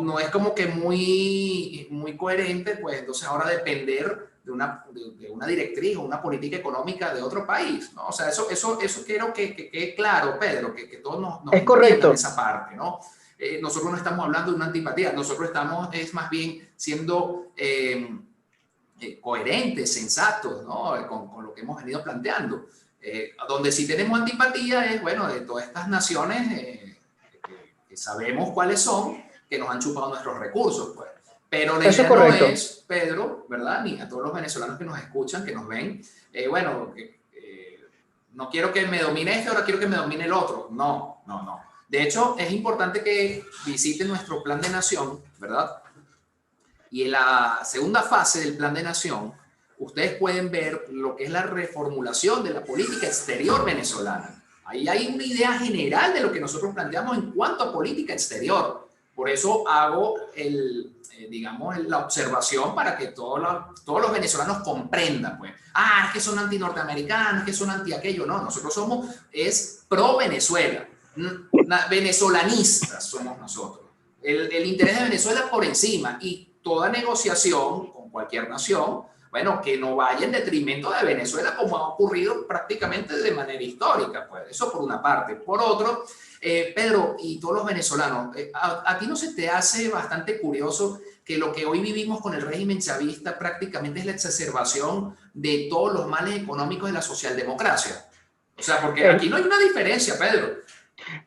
no es como que muy coherente, pues entonces ahora depender de una directriz o una política económica de otro país, ¿no? O sea, eso quiero que quede claro, Pedro, que todos nos Es entiendan correcto. esa parte, ¿no? Nosotros no estamos hablando de una antipatía, nosotros estamos, es más bien siendo coherentes, sensatos, ¿no? Con lo que hemos venido planteando. Donde sí tenemos antipatía es, bueno, de todas estas naciones que sabemos cuáles son, que nos han chupado nuestros recursos, pues. Pero la Eso es idea no correcto. es, Pedro, ¿verdad? Ni a todos los venezolanos que nos escuchan, que nos ven, bueno, no quiero que me domine este, ahora quiero que me domine el otro. No, no, no. De hecho, es importante que visiten nuestro plan de nación, ¿verdad? Y en la segunda fase del plan de nación, ustedes pueden ver lo que es la reformulación de la política exterior venezolana. Ahí hay una idea general de lo que nosotros planteamos en cuanto a política exterior. Por eso hago digamos, la observación para que todos los venezolanos comprendan, pues, es que son anti-norteamericanos, que son anti-aquello. No, nosotros es pro-Venezuela. Venezolanistas somos nosotros. El interés de Venezuela por encima, y toda negociación con cualquier nación, bueno, que no vaya en detrimento de Venezuela, como ha ocurrido prácticamente de manera histórica, pues eso por una parte. Por otro, Pedro y todos los venezolanos, a ti no se te hace bastante curioso que lo que hoy vivimos con el régimen chavista prácticamente es la exacerbación de todos los males económicos de la socialdemocracia? O sea, porque Eh, aquí no hay una diferencia, Pedro.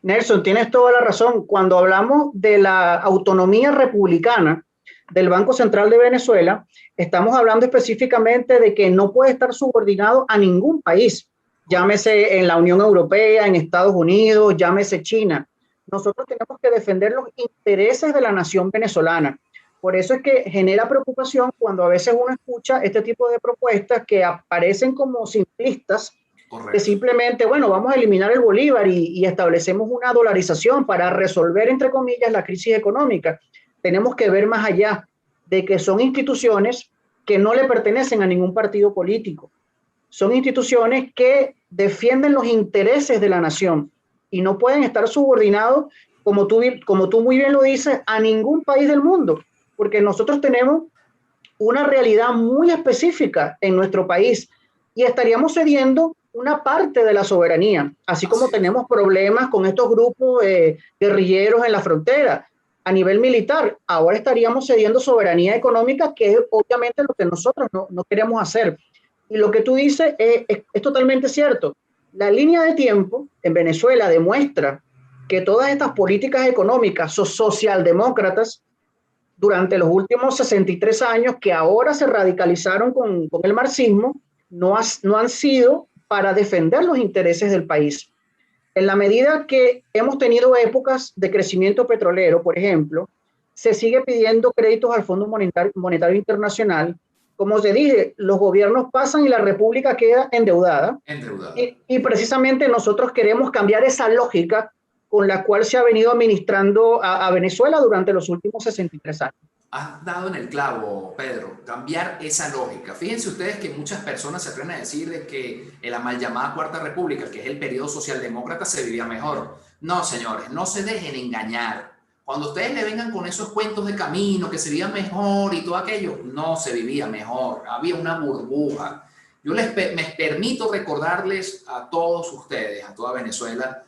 Nelson, tienes toda la razón. Cuando hablamos de la autonomía republicana del Banco Central de Venezuela, estamos hablando específicamente de que no puede estar subordinado a ningún país, llámese en la Unión Europea, en Estados Unidos, llámese China. Nosotros tenemos que defender los intereses de la nación venezolana. Por eso es que genera preocupación cuando a veces uno escucha este tipo de propuestas que aparecen como simplistas, que Correcto. simplemente, bueno, vamos a eliminar el bolívar y establecemos una dolarización para resolver, entre comillas, la crisis económica. Tenemos que ver más allá de que son instituciones que no le pertenecen a ningún partido político. Son instituciones que defienden los intereses de la nación y no pueden estar subordinados, como tú muy bien lo dices, a ningún país del mundo, porque nosotros tenemos una realidad muy específica en nuestro país y estaríamos cediendo una parte de la soberanía, así como Así es. tenemos problemas con estos grupos guerrilleros en la frontera. A nivel militar, ahora estaríamos cediendo soberanía económica, que es obviamente lo que nosotros no queremos hacer. Y lo que tú dices es totalmente cierto. La línea de tiempo en Venezuela demuestra que todas estas políticas económicas socialdemócratas durante los últimos 63 años, que ahora se radicalizaron con el marxismo, no han sido para defender los intereses del país. En la medida que hemos tenido épocas de crecimiento petrolero, por ejemplo, se sigue pidiendo créditos al Fondo Monetario Internacional. Como te dije, los gobiernos pasan y la República queda endeudada. Endeudado. Y precisamente nosotros queremos cambiar esa lógica con la cual se ha venido administrando a Venezuela durante los últimos 63 años. Has dado en el clavo, Pedro, cambiar esa lógica. Fíjense ustedes que muchas personas se atreven a decir de que en la mal llamada Cuarta República, que es el periodo socialdemócrata, se vivía mejor. No, señores, no se dejen engañar. Cuando ustedes le vengan con esos cuentos de camino, que se vivía mejor y todo aquello, no se vivía mejor. Había una burbuja. Me permito recordarles a todos ustedes, a toda Venezuela,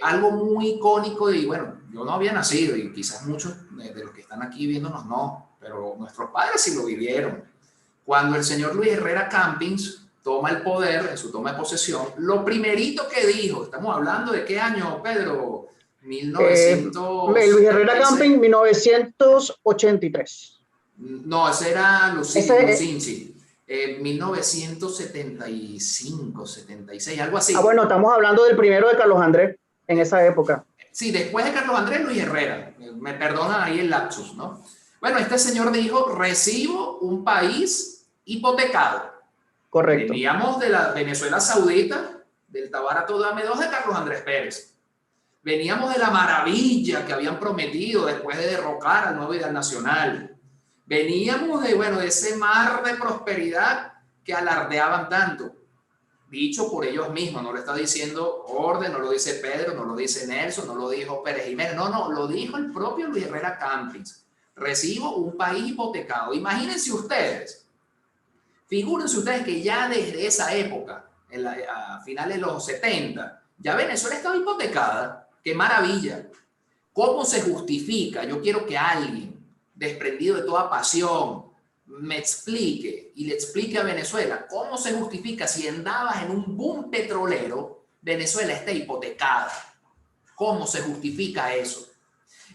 algo muy icónico. Y bueno, yo no había nacido y quizás muchos de los que están aquí viéndonos no, pero nuestros padres sí lo vivieron. Cuando el señor Luis Herrera Campins toma el poder, en su toma de posesión, lo primerito que dijo, estamos hablando de qué año, Pedro, Luis Herrera 1976. Camping, 1983. No, ese era Ese, Lucinchi, 1975, 76, algo así. bueno, estamos hablando del primero de Carlos Andrés en Eh, esa época. Sí, después de Carlos Andrés, Luis Herrera. Me perdonan ahí el lapsus, ¿no? Bueno, este señor dijo, recibo un país hipotecado. Correcto. Veníamos de la Venezuela Saudita, del Tabarato Dame 2 de Carlos Andrés Pérez. Veníamos de la maravilla que habían prometido después de derrocar al nuevo ideal nacional. Veníamos de, bueno, de ese mar de prosperidad que alardeaban tanto. dicho por ellos mismos, no lo está diciendo Orden, no lo dice Pedro, no lo dice Nelson, no lo dijo Pérez Jiménez, no, lo dijo el propio Luis Herrera Campins. Recibo un país hipotecado. Imagínense ustedes, figúrense ustedes que ya desde esa época, a finales de los 70, ya Venezuela estaba hipotecada. ¡Qué maravilla! ¿Cómo se justifica? Yo quiero que alguien, desprendido de toda pasión, me explique y le explique a Venezuela cómo se justifica si andabas en un boom petrolero, Venezuela está hipotecada. ¿Cómo se justifica eso?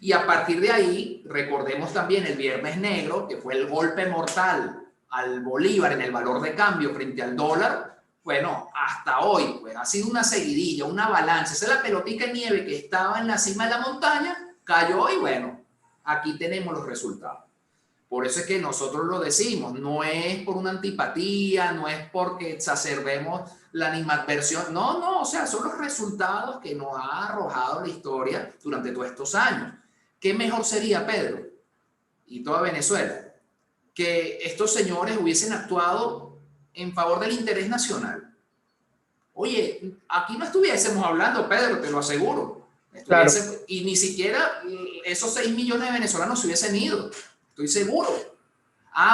Y a partir de ahí, recordemos también el Viernes Negro, que fue el golpe mortal al bolívar en el valor de cambio frente al dólar. Bueno, hasta hoy pues, ha sido una seguidilla, una avalancha. Esa es la pelotica de nieve que estaba en la cima de la montaña, cayó y bueno, aquí tenemos los resultados. Por eso es que nosotros lo decimos, no es por una antipatía, no es porque exacerbemos la animadversión, no, o sea, son los resultados que nos ha arrojado la historia durante todos estos años. ¿Qué mejor sería, Pedro, y toda Venezuela, que estos señores hubiesen actuado en favor del interés nacional? Oye, aquí no estuviésemos hablando, Pedro, te lo aseguro. Claro. Y ni siquiera esos 6 millones de venezolanos se hubiesen ido. Estoy seguro.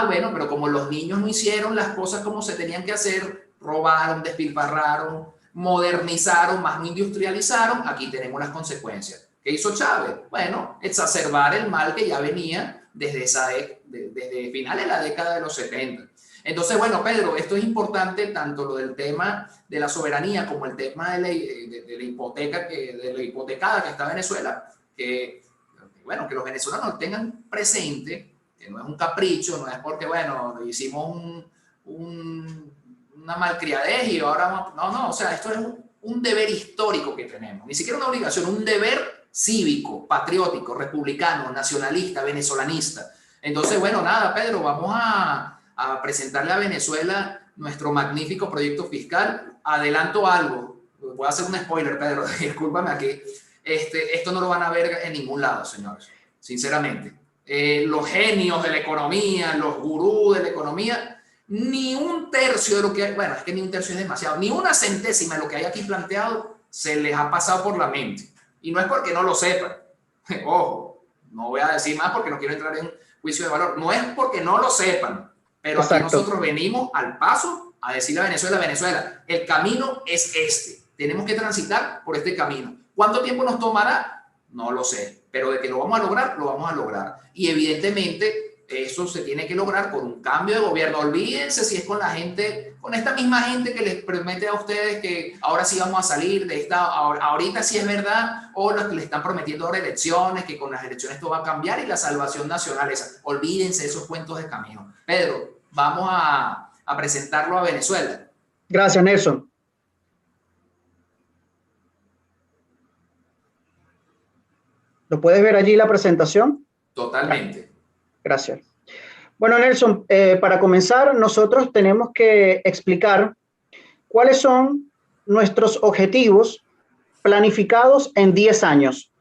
Bueno, pero como los niños no hicieron las cosas como se tenían que hacer, robaron, despilfarraron, modernizaron, más no industrializaron, aquí tenemos las consecuencias. ¿Qué hizo Chávez? Bueno, exacerbar el mal que ya venía desde finales de la década de los 70. Entonces, bueno, Pedro, esto es importante, tanto lo del tema de la soberanía como el tema de la hipoteca, de la hipotecada que está Venezuela, que bueno, que los venezolanos tengan presente que no es un capricho, no es porque, bueno, hicimos una malcriadez y ahora no, o sea, esto es un deber histórico que tenemos, ni siquiera una obligación, un deber cívico, patriótico, republicano, nacionalista, venezolanista. Entonces, bueno, nada, Pedro, vamos a presentarle a Venezuela nuestro magnífico proyecto fiscal. Adelanto algo, voy a hacer un spoiler, Pedro, discúlpame aquí. Esto no lo van a ver en ningún lado, señores, sinceramente. Los genios de la economía, los gurús de la economía, ni un tercio de lo que hay, bueno, es que ni un tercio es demasiado, ni una centésima de lo que hay aquí planteado se les ha pasado por la mente. Y no es porque no lo sepan. Ojo, no voy a decir más porque no quiero entrar en juicio de valor. No es porque no lo sepan, pero aquí nosotros venimos al paso a decirle a Venezuela, el camino es este. Tenemos que transitar por este camino. ¿Cuánto tiempo nos tomará? No lo sé, pero de que lo vamos a lograr, lo vamos a lograr. Y evidentemente eso se tiene que lograr con un cambio de gobierno. Olvídense si es con la gente, con esta misma gente que les promete a ustedes que ahora sí vamos a salir de esta, ahorita sí es verdad, o los que les están prometiendo ahora elecciones, que con las elecciones esto va a cambiar y la salvación nacional esa. Olvídense esos cuentos de camino. Pedro, vamos a presentarlo a Venezuela. Gracias, Nelson. ¿Lo puedes ver allí la presentación? Totalmente. Gracias. Bueno, Nelson, para comenzar, nosotros tenemos que explicar cuáles son nuestros objetivos planificados en 10 años.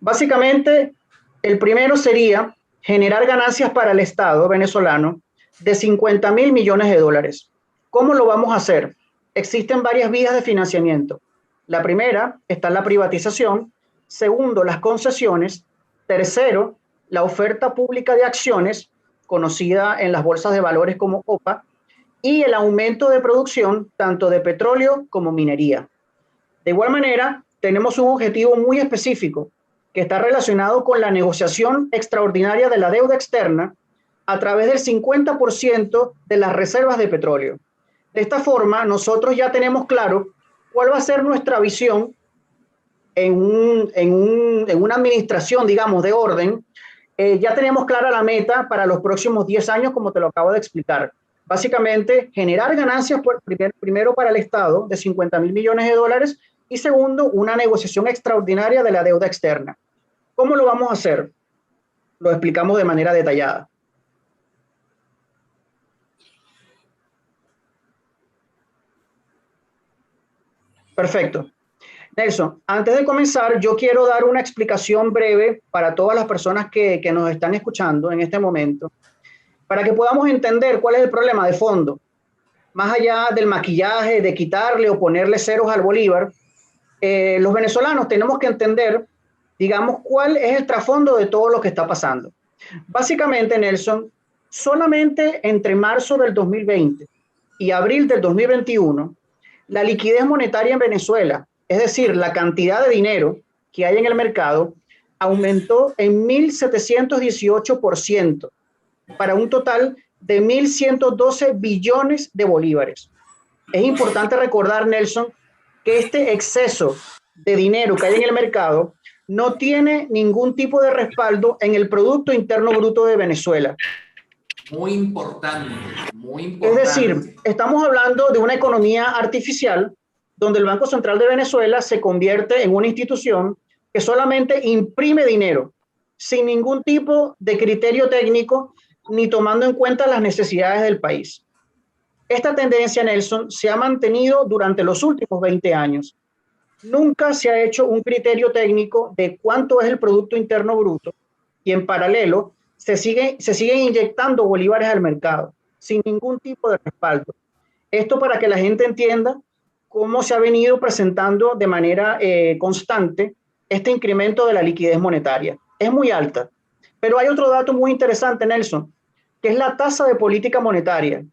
Básicamente, el primero sería generar ganancias para el Estado venezolano de 50.000 millones de dólares. ¿Cómo lo vamos a hacer? Existen varias vías de financiamiento. La primera está la privatización. Segundo, las concesiones. Tercero, la oferta pública de acciones, conocida en las bolsas de valores como OPA, y el aumento de producción tanto de petróleo como minería. De igual manera, tenemos un objetivo muy específico que está relacionado con la negociación extraordinaria de la deuda externa a través del 50% de las reservas de petróleo. De esta forma, nosotros ya tenemos claro cuál va a ser nuestra visión en una administración, digamos, de orden. Ya tenemos clara la meta para los próximos 10 años, como te lo acabo de explicar. Básicamente, generar ganancias primero para el Estado de 50.000 millones de dólares y segundo, una negociación extraordinaria de la deuda externa. ¿Cómo lo vamos a hacer? Lo explicamos de manera detallada. Perfecto. Nelson, antes de comenzar, yo quiero dar una explicación breve para todas las personas que nos están escuchando en este momento, para que podamos entender cuál es el problema de fondo. más allá del maquillaje, de quitarle o ponerle ceros al bolívar, los venezolanos tenemos que entender, digamos, cuál es el trasfondo de todo lo que está pasando. Básicamente, Nelson, solamente entre marzo del 2020 y abril del 2021, la liquidez monetaria en Venezuela, es decir, la cantidad de dinero que hay en el mercado, aumentó en 1.718% para un total de 1.112 billones de bolívares. Es importante recordar, Nelson, que este exceso de dinero que hay en el mercado no tiene ningún tipo de respaldo en el Producto Interno Bruto de Venezuela. Muy importante, muy Es decir, importante. estamos hablando de una economía artificial donde el Banco Central de Venezuela se convierte en una institución que solamente imprime dinero sin ningún tipo de criterio técnico ni tomando en cuenta las necesidades del país. Esta tendencia, Nelson, se ha mantenido durante los últimos 20 años. Nunca se ha hecho un criterio técnico de cuánto es el Producto Interno Bruto y en paralelo se siguen inyectando bolívares al mercado sin ningún tipo de respaldo. Esto para que la gente entienda cómo se ha venido presentando de manera constante este incremento de la liquidez monetaria. Es muy alta. Pero hay otro dato muy interesante, Nelson, que es la tasa de política monetaria.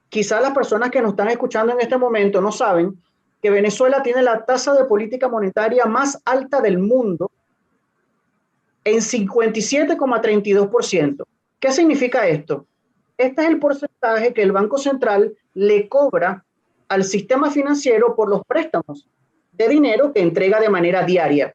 Quizás las personas que nos están escuchando en este momento no saben que Venezuela tiene la tasa de política monetaria más alta del mundo en 57,32%. ¿Qué significa esto? Este es el porcentaje que el Banco Central le cobra al sistema financiero por los préstamos de dinero que entrega de manera diaria.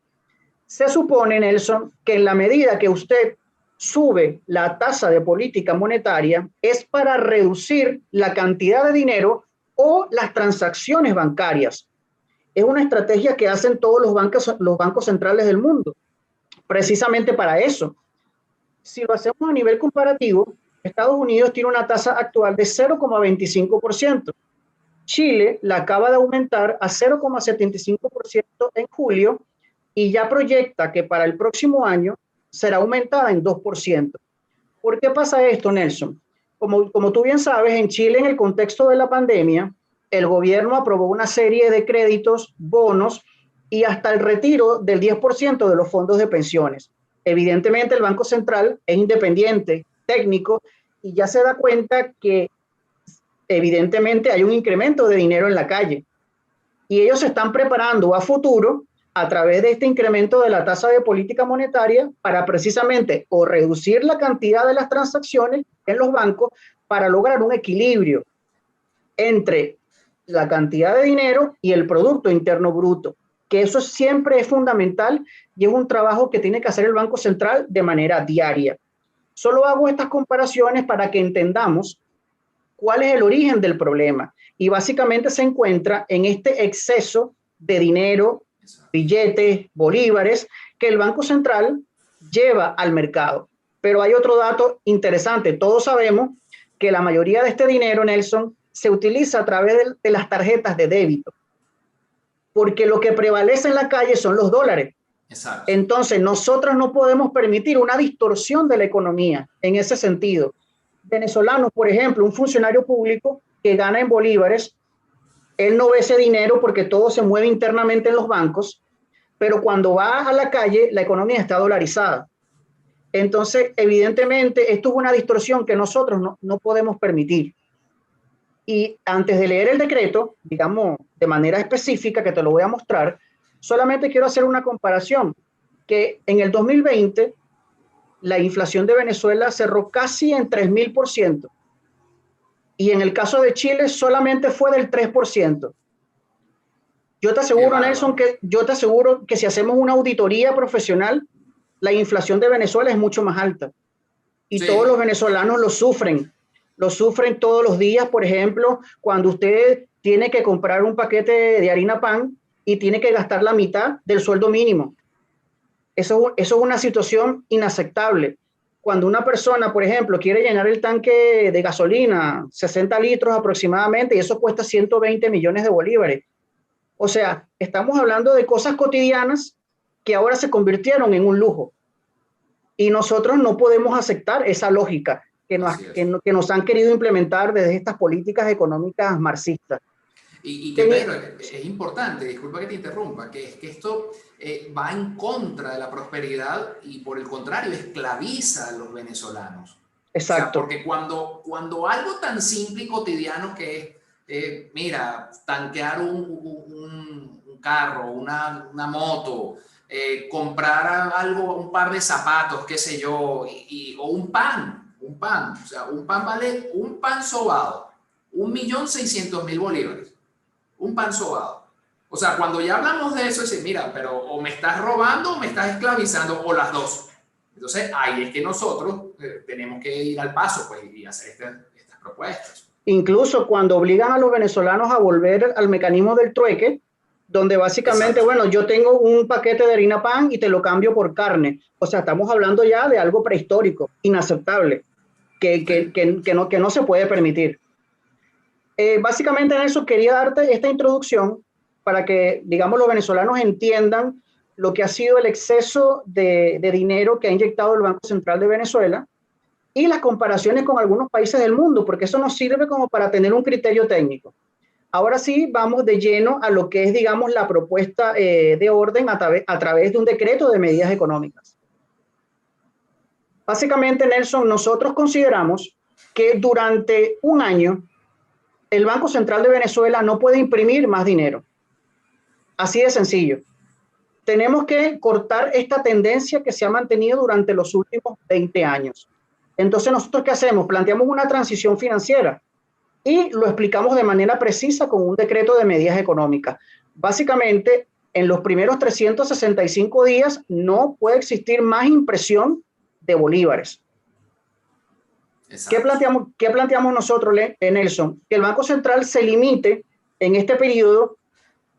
Se supone, Nelson, que en la medida que usted sube la tasa de política monetaria es para reducir la cantidad de dinero o las transacciones bancarias. Es una estrategia que hacen todos los bancos centrales del mundo, precisamente para eso. Si lo hacemos a nivel comparativo, Estados Unidos tiene una tasa actual de 0,25%. Chile la acaba de aumentar a 0,75% en julio y ya proyecta que para el próximo año será aumentada en 2%. ¿Por qué pasa esto, Nelson? Como tú bien sabes, en Chile, en el contexto de la pandemia, el gobierno aprobó una serie de créditos, bonos y hasta el retiro del 10% de los fondos de pensiones. Evidentemente, el Banco Central es independiente, técnico, y ya se da cuenta que evidentemente hay un incremento de dinero en la calle. Y ellos se están preparando a futuro a través de este incremento de la tasa de política monetaria para precisamente o reducir la cantidad de las transacciones en los bancos para lograr un equilibrio entre la cantidad de dinero y el Producto Interno Bruto, que eso siempre es fundamental y es un trabajo que tiene que hacer el Banco Central de manera diaria. Solo hago estas comparaciones para que entendamos cuál es el origen del problema y básicamente se encuentra en este exceso de dinero, billetes, bolívares que el Banco Central lleva al mercado. Pero hay otro dato interesante. Todos sabemos que la mayoría de este dinero, Nelson, se utiliza a través de las tarjetas de débito, porque lo que prevalece en la calle son los dólares. Exacto. Entonces, nosotros no podemos permitir una distorsión de la economía en ese sentido. Venezolanos, por ejemplo, un funcionario público que gana en bolívares, él no ve ese dinero porque todo se mueve internamente en los bancos, pero cuando va a la calle, la economía está dolarizada. Entonces, evidentemente, esto es una distorsión que nosotros no podemos permitir. Y antes de leer el decreto, digamos, de manera específica, que te lo voy a mostrar, solamente quiero hacer una comparación, que en el 2020 la inflación de Venezuela cerró casi en 3.000%. Y en el caso de Chile solamente fue del 3%. Yo te aseguro, Nelson, que si hacemos una auditoría profesional, la inflación de Venezuela es mucho más alta. Y sí, todos los venezolanos lo sufren todos los días. Por ejemplo, cuando usted tiene que comprar un paquete de harina pan y tiene que gastar la mitad del sueldo mínimo. Eso es una situación inaceptable. Cuando una persona, por ejemplo, quiere llenar el tanque de gasolina, 60 litros aproximadamente, y eso cuesta 120 millones de bolívares. O sea, estamos hablando de cosas cotidianas que ahora se convirtieron en un lujo. Y nosotros no podemos aceptar esa lógica, que nos han querido implementar desde estas políticas económicas marxistas. Y que, Pedro, es importante, disculpa que te interrumpa, que esto va en contra de la prosperidad y por el contrario esclaviza a los venezolanos. Exacto. O sea, porque cuando algo tan simple y cotidiano que es, mira, tanquear un carro, una moto, comprar algo, un par de zapatos, qué sé yo, o un pan, o sea, un pan vale, un pan sobado, 1.600.000 bolívares. Un pan sobado. O sea, cuando ya hablamos de eso, es mira, pero o me estás robando o me estás esclavizando, o las dos. Entonces, ahí es que nosotros tenemos que ir al paso, pues, y hacer estas propuestas. Incluso cuando obligan a los venezolanos a volver al mecanismo del trueque, donde básicamente, exacto, bueno, yo tengo un paquete de harina pan y te lo cambio por carne. O sea, estamos hablando ya de algo prehistórico, inaceptable, que no se puede permitir. Básicamente, Nelson, quería darte esta introducción para que, digamos, los venezolanos entiendan lo que ha sido el exceso de dinero que ha inyectado el Banco Central de Venezuela y las comparaciones con algunos países del mundo, porque eso nos sirve como para tener un criterio técnico. Ahora sí, vamos de lleno a lo que es, digamos, la propuesta de orden a través de un decreto de medidas económicas. Básicamente, Nelson, nosotros consideramos que durante un año el Banco Central de Venezuela no puede imprimir más dinero. Así de sencillo. Tenemos que cortar esta tendencia que se ha mantenido durante los últimos 20 años. Entonces, ¿nosotros qué hacemos? Planteamos una transición financiera y lo explicamos de manera precisa con un decreto de medidas económicas. Básicamente, en los primeros 365 días no puede existir más impresión de bolívares. ¿Qué planteamos nosotros, Nelson? Que el Banco Central se limite en este periodo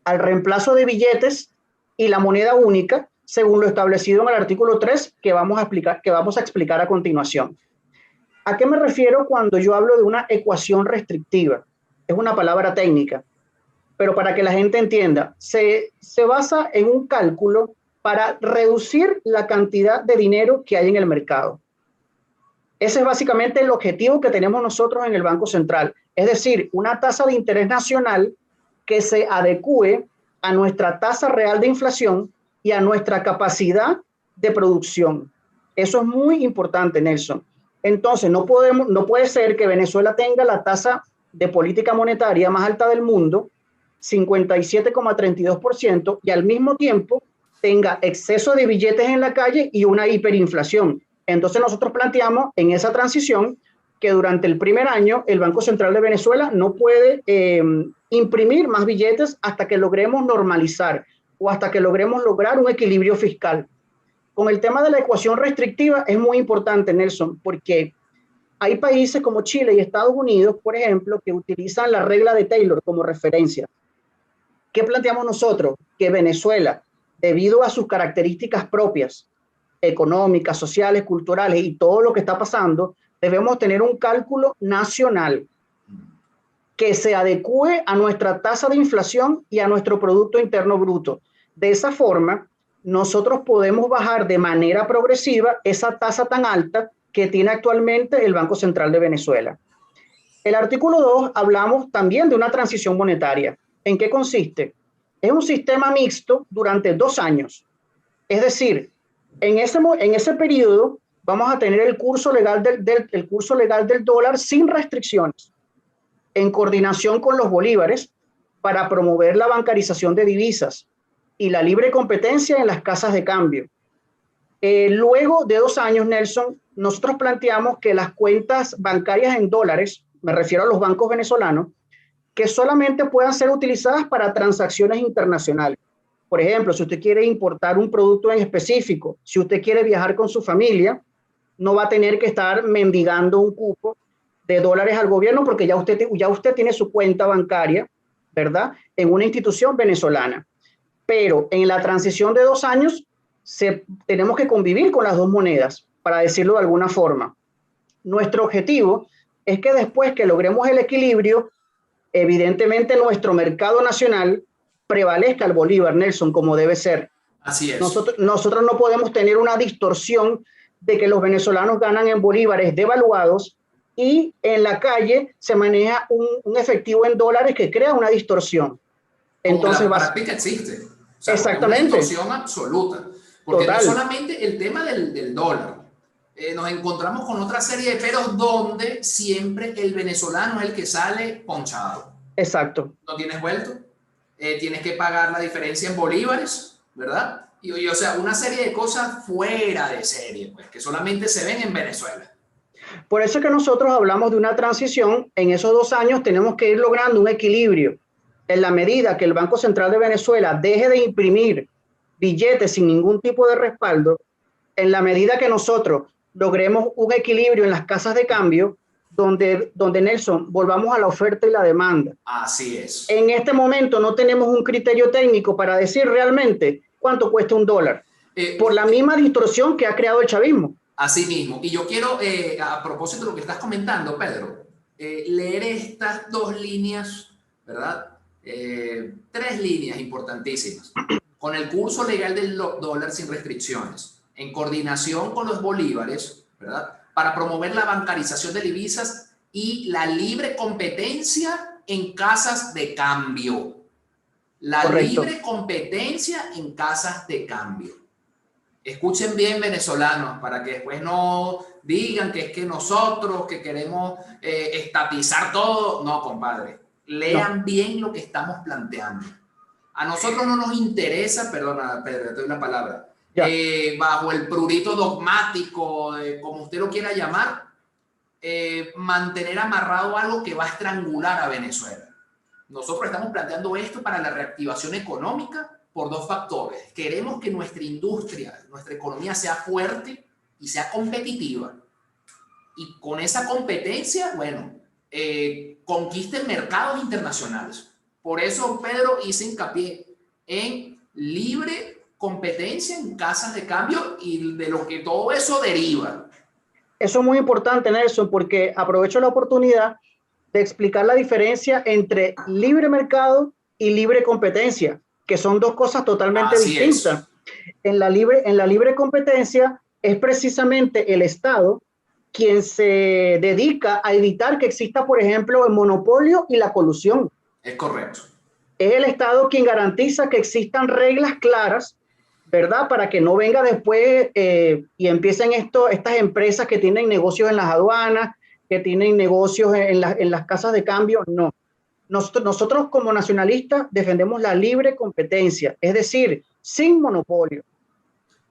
al reemplazo de billetes y la moneda única, según lo establecido en el artículo 3 que vamos a explicar a continuación. ¿A qué me refiero cuando yo hablo de una ecuación restrictiva? Es una palabra técnica, pero para que la gente entienda, se basa en un cálculo para reducir la cantidad de dinero que hay en el mercado. Ese es básicamente el objetivo que tenemos nosotros en el Banco Central, es decir, una tasa de interés nacional que se adecue a nuestra tasa real de inflación y a nuestra capacidad de producción. Eso es muy importante, Nelson. Entonces, no puede ser que Venezuela tenga la tasa de política monetaria más alta del mundo, 57,32%, y al mismo tiempo tenga exceso de billetes en la calle y una hiperinflación. Entonces nosotros planteamos en esa transición que durante el primer año el Banco Central de Venezuela no puede imprimir más billetes hasta que logremos normalizar o hasta que logremos lograr un equilibrio fiscal. Con el tema de la ecuación restrictiva es muy importante, Nelson, porque hay países como Chile y Estados Unidos, por ejemplo, que utilizan la regla de Taylor como referencia. ¿Qué planteamos nosotros? Que Venezuela, debido a sus características propias, económicas, sociales, culturales y todo lo que está pasando, debemos tener un cálculo nacional que se adecue a nuestra tasa de inflación y a nuestro Producto Interno Bruto. De esa forma, nosotros podemos bajar de manera progresiva esa tasa tan alta que tiene actualmente el Banco Central de Venezuela. El artículo 2 hablamos también de una transición monetaria. ¿En qué consiste? Es un sistema mixto durante 2 años. Es decir, en ese periodo vamos a tener el curso legal del dólar sin restricciones, en coordinación con los bolívares para promover la bancarización de divisas y la libre competencia en las casas de cambio. Luego de 2 años, Nelson, nosotros planteamos que las cuentas bancarias en dólares, me refiero a los bancos venezolanos, que solamente puedan ser utilizadas para transacciones internacionales. Por ejemplo, si usted quiere importar un producto en específico, si usted quiere viajar con su familia, no va a tener que estar mendigando un cupo de dólares al gobierno porque ya usted tiene su cuenta bancaria, ¿verdad?, en una institución venezolana. Pero en la transición de 2 años tenemos que convivir con las dos monedas, para decirlo de alguna forma. Nuestro objetivo es que después que logremos el equilibrio, evidentemente nuestro mercado nacional prevalezca el bolívar, Nelson, como debe ser. Así es. Nosotros no podemos tener una distorsión de que los venezolanos ganan en bolívares devaluados y en la calle se maneja un efectivo en dólares que crea una distorsión. Entonces, como la práctica existe. O sea, exactamente. Es una distorsión absoluta. Porque total, no es solamente el tema del dólar. Nos encontramos con otra serie de peros donde siempre el venezolano es el que sale ponchado. Exacto. No tienes vuelto. Tienes que pagar la diferencia en bolívares, ¿verdad? Y o sea, una serie de cosas fuera de serie, pues, que solamente se ven en Venezuela. Por eso es que nosotros hablamos de una transición. En esos 2 años tenemos que ir logrando un equilibrio. En la medida que el Banco Central de Venezuela deje de imprimir billetes sin ningún tipo de respaldo, en la medida que nosotros logremos un equilibrio en las casas de cambio, donde Nelson, volvamos a la oferta y la demanda. Así es. En este momento no tenemos un criterio técnico para decir realmente cuánto cuesta un dólar, por la misma distorsión que ha creado el chavismo. Así mismo. Y yo quiero, a propósito de lo que estás comentando, Pedro, leer estas 2 líneas, ¿verdad? 3 líneas importantísimas. Con el curso legal del dólar sin restricciones, en coordinación con los bolívares, ¿verdad? Para promover la bancarización de divisas y la libre competencia en casas de cambio. La Correcto. Libre competencia en casas de cambio. Escuchen bien, venezolanos, para que después no digan que es que nosotros que queremos estatizar todo. No, compadre. Lean bien lo que estamos planteando. A nosotros no nos interesa, perdona, Pedro, te doy una palabra, bajo el prurito dogmático, como usted lo quiera llamar, mantener amarrado algo que va a estrangular a Venezuela. Nosotros estamos planteando esto para la reactivación económica por 2 factores. Queremos que nuestra industria, nuestra economía sea fuerte y sea competitiva. Y con esa competencia, bueno, conquisten mercados internacionales. Por eso, Pedro, hice hincapié en libre competencia en casas de cambio y de lo que todo eso deriva. Eso es muy importante, Nelson, porque aprovecho la oportunidad de explicar la diferencia entre libre mercado y libre competencia, que son 2 cosas totalmente distintas. En la libre competencia es precisamente el Estado quien se dedica a evitar que exista, por ejemplo, el monopolio y la colusión. Es correcto. Es el Estado quien garantiza que existan reglas claras, ¿verdad? Para que no venga después y empiecen estas empresas que tienen negocios en las aduanas, que tienen negocios en las casas de cambio. No. Nosotros como nacionalistas defendemos la libre competencia, es decir, sin monopolio.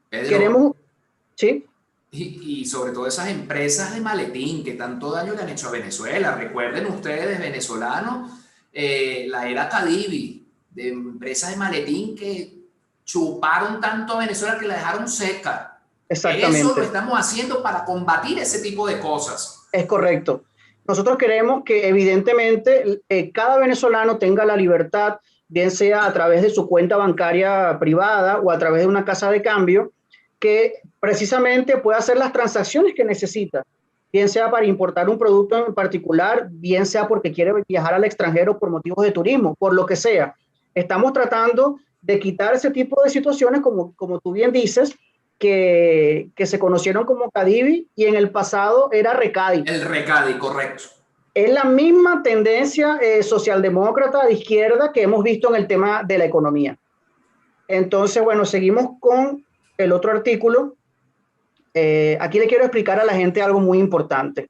Pedro, queremos, ¿sí? Y sobre todo esas empresas de maletín que tanto daño le han hecho a Venezuela. Recuerden ustedes, venezolanos, la era Cadivi, de empresas de maletín que chuparon tanto a Venezuela que la dejaron seca. Exactamente. Eso lo estamos haciendo para combatir ese tipo de cosas. Es correcto. Nosotros queremos que evidentemente cada venezolano tenga la libertad, bien sea a través de su cuenta bancaria privada o a través de una casa de cambio, que precisamente pueda hacer las transacciones que necesita, bien sea para importar un producto en particular, bien sea porque quiere viajar al extranjero por motivos de turismo, por lo que sea. Estamos tratando de quitar ese tipo de situaciones, como tú bien dices, que se conocieron como Cadivi y en el pasado era Recadi. El Recadi, correcto. Es la misma tendencia socialdemócrata de izquierda que hemos visto en el tema de la economía. Entonces, bueno, seguimos con el otro artículo. Aquí le quiero explicar a la gente algo muy importante.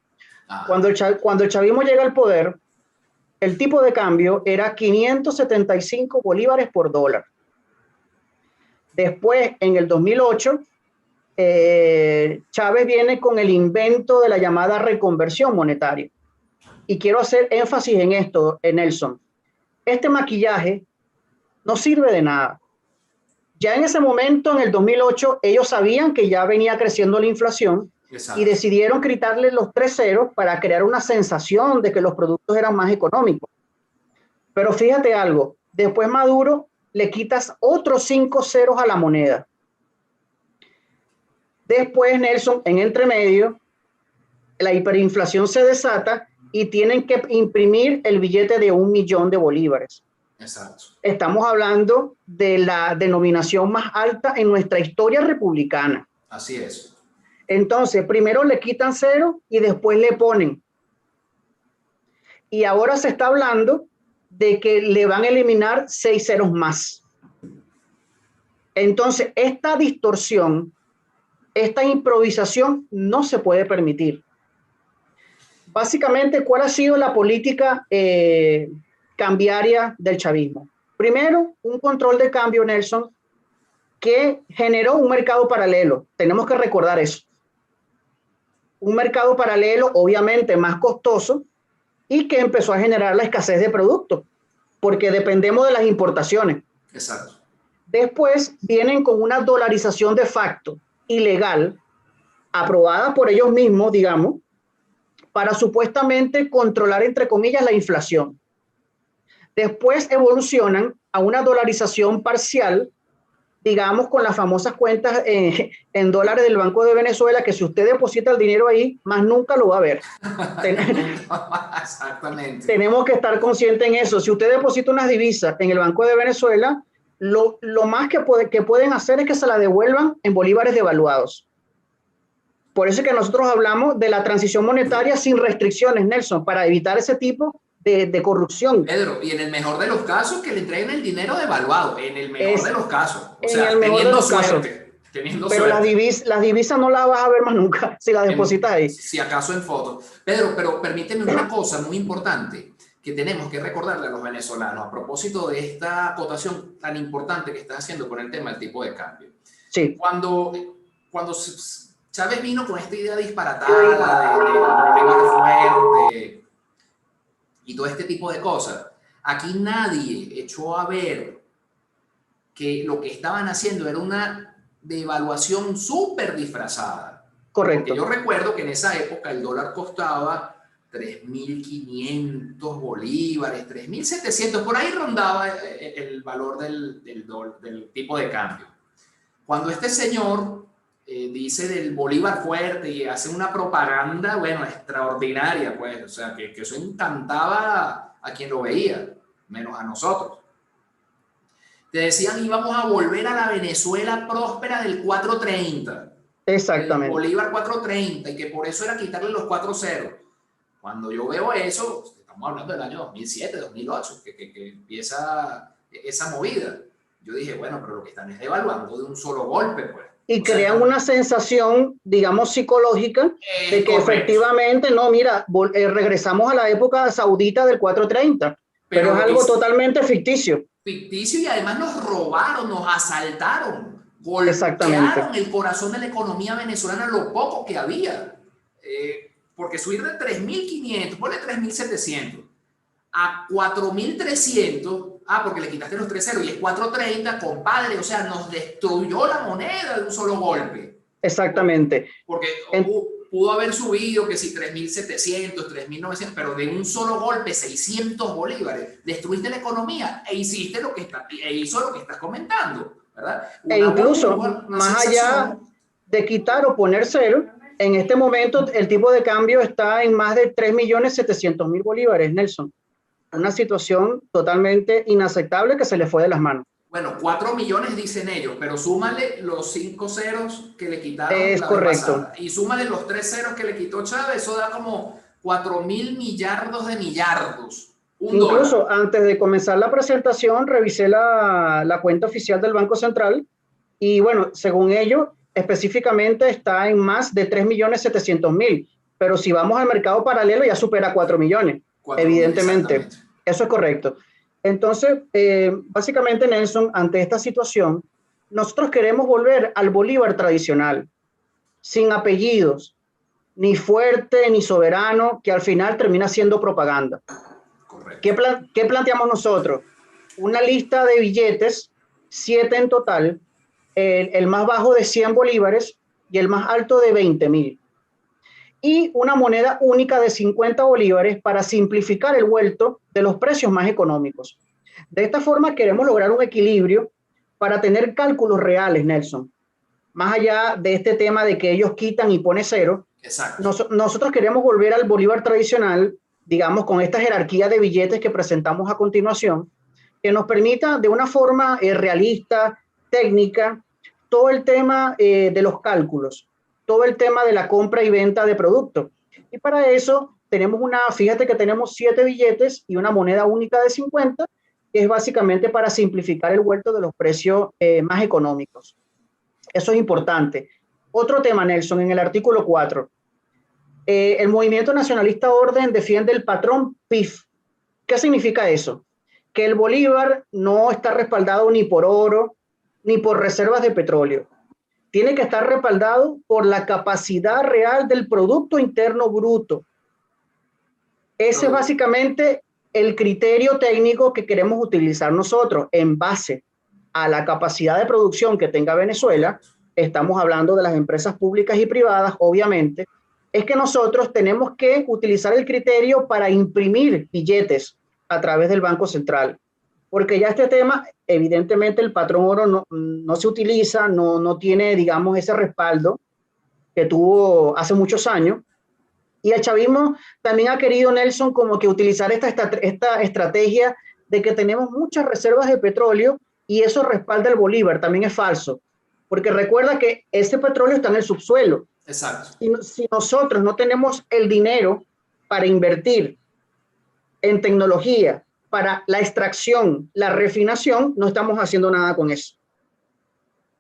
Cuando el chavismo llega al poder, el tipo de cambio era 575 bolívares por dólar. Después, en el 2008, Chávez viene con el invento de la llamada reconversión monetaria. Y quiero hacer énfasis en esto, Nelson. Este maquillaje no sirve de nada. Ya en ese momento, en el 2008, ellos sabían que ya venía creciendo la inflación. Exacto. Y decidieron quitarle los 3 ceros para crear una sensación de que los productos eran más económicos. Pero fíjate algo, después Maduro le quitas otros 5 ceros a la moneda. Después, Nelson, en entremedio, la hiperinflación se desata y tienen que imprimir el billete de 1 millón de bolívares. Exacto. Estamos hablando de la denominación más alta en nuestra historia republicana. Así es. Entonces, primero le quitan 0 y después le ponen y ahora se está hablando de que le van a eliminar 6 ceros más. Entonces, esta distorsión, esta improvisación no se puede permitir. Básicamente, ¿cuál ha sido la política cambiaria del chavismo? Primero, un control de cambio, Nelson, que generó un mercado paralelo. Tenemos que recordar eso. Un mercado paralelo, obviamente, más costoso y que empezó a generar la escasez de productos, porque dependemos de las importaciones. Exacto. Después vienen con una dolarización de facto ilegal, aprobada por ellos mismos, digamos, para supuestamente controlar, entre comillas, la inflación. Después evolucionan a una dolarización parcial, digamos, con las famosas cuentas en dólares del Banco de Venezuela, que si usted deposita el dinero ahí, más nunca lo va a ver. Exactamente. Tenemos que estar conscientes en eso. Si usted deposita unas divisas en el Banco de Venezuela, lo más que pueden hacer es que se la devuelvan en bolívares devaluados. Por eso es que nosotros hablamos de la transición monetaria sin restricciones, Nelson, para evitar ese tipo de corrupción. Pedro, y en el mejor de los casos, que le entreguen el dinero devaluado, en el mejor de los casos. O sea, teniendo suerte. Pero las divisas no las vas a ver más nunca si las depositas ahí. Si acaso en fotos. Pedro, pero permíteme una cosa muy importante que tenemos que recordarle a los venezolanos a propósito de esta acotación tan importante que estás haciendo con el tema del tipo de cambio. Sí. Cuando Chávez vino con esta idea disparatada de Bolívar fuerte y todo este tipo de cosas, aquí nadie echó a ver que lo que estaban haciendo era una devaluación súper disfrazada. Correcto. Porque yo recuerdo que en esa época el dólar costaba 3.500 bolívares, 3.700, por ahí rondaba el valor del tipo de cambio. Cuando este señor dice del Bolívar fuerte y hace una propaganda, bueno, extraordinaria, pues, o sea, que eso encantaba a quien lo veía, menos a nosotros. Te decían íbamos a volver a la Venezuela próspera del 430. Exactamente. El Bolívar 430 y que por eso era quitarle los 4 ceros. Cuando yo veo eso, estamos hablando del año 2007, 2008, que empieza esa movida. Yo dije, bueno, pero lo que están es devaluando de un solo golpe, pues. Y crean una sensación, digamos, psicológica de que efectivamente, no, mira, regresamos a la época saudita del 430, pero es algo totalmente ficticio. Ficticio y además nos robaron, nos asaltaron, golpearon el corazón de la economía venezolana, lo poco que había. Porque subir de 3.500, ponle 3.700, a 4.300, porque le quitaste los 3 ceros y es 4.30, compadre, o sea, nos destruyó la moneda de un solo golpe. Exactamente. Porque pudo haber subido que si 3.700, 3.900, pero de un solo golpe 600 bolívares, destruiste la economía e hiciste lo que hizo lo que estás comentando, ¿verdad? E incluso, más allá de quitar o poner cero, en este momento el tipo de cambio está en más de 3.700.000 bolívares, Nelson. Una situación totalmente inaceptable que se le fue de las manos. Bueno, 4 millones dicen ellos, pero súmale los 5 ceros que le quitaron la vez pasada. Y súmale los 3 ceros que le quitó Chávez, eso da como 4.000 millardos de millardos. Incluso antes de comenzar la presentación, revisé la cuenta oficial del Banco Central y bueno, según ellos, específicamente está en más de 3.700.000, pero si vamos al mercado paralelo ya supera 4 millones, evidentemente. Eso es correcto. Entonces, básicamente, Nelson, ante esta situación, nosotros queremos volver al Bolívar tradicional, sin apellidos, ni fuerte, ni soberano, que al final termina siendo propaganda. ¿Qué planteamos nosotros? Una lista de billetes, 7 en total, el más bajo de 100 bolívares y el más alto de 20.000. Y una moneda única de 50 bolívares para simplificar el vuelto de los precios más económicos. De esta forma queremos lograr un equilibrio para tener cálculos reales, Nelson. Más allá de este tema de que ellos quitan y ponen cero, nosotros queremos volver al Bolívar tradicional, digamos, con esta jerarquía de billetes que presentamos a continuación, que nos permita de una forma realista, técnica, todo el tema de los cálculos, todo el tema de la compra y venta de productos. Y para eso fíjate que tenemos 7 billetes y una moneda única de 50, que es básicamente para simplificar el vuelto de los precios más económicos. Eso es importante. Otro tema, Nelson, en el artículo 4. El Movimiento Nacionalista Orden defiende el patrón PIF. ¿Qué significa eso? Que el bolívar no está respaldado ni por oro, ni por reservas de petróleo. Tiene que estar respaldado por la capacidad real del Producto Interno Bruto. Ese es básicamente el criterio técnico que queremos utilizar nosotros en base a la capacidad de producción que tenga Venezuela. Estamos hablando de las empresas públicas y privadas, obviamente, es que nosotros tenemos que utilizar el criterio para imprimir billetes a través del Banco Central, porque ya este tema, evidentemente el patrón oro no se utiliza, no tiene, digamos, ese respaldo que tuvo hace muchos años, y el chavismo también ha querido, Nelson, como que utilizar esta estrategia de que tenemos muchas reservas de petróleo y eso respalda el bolívar. También es falso, porque recuerda que ese petróleo está en el subsuelo. Exacto. Si nosotros no tenemos el dinero para invertir en tecnología, para la extracción, la refinación, no estamos haciendo nada con eso.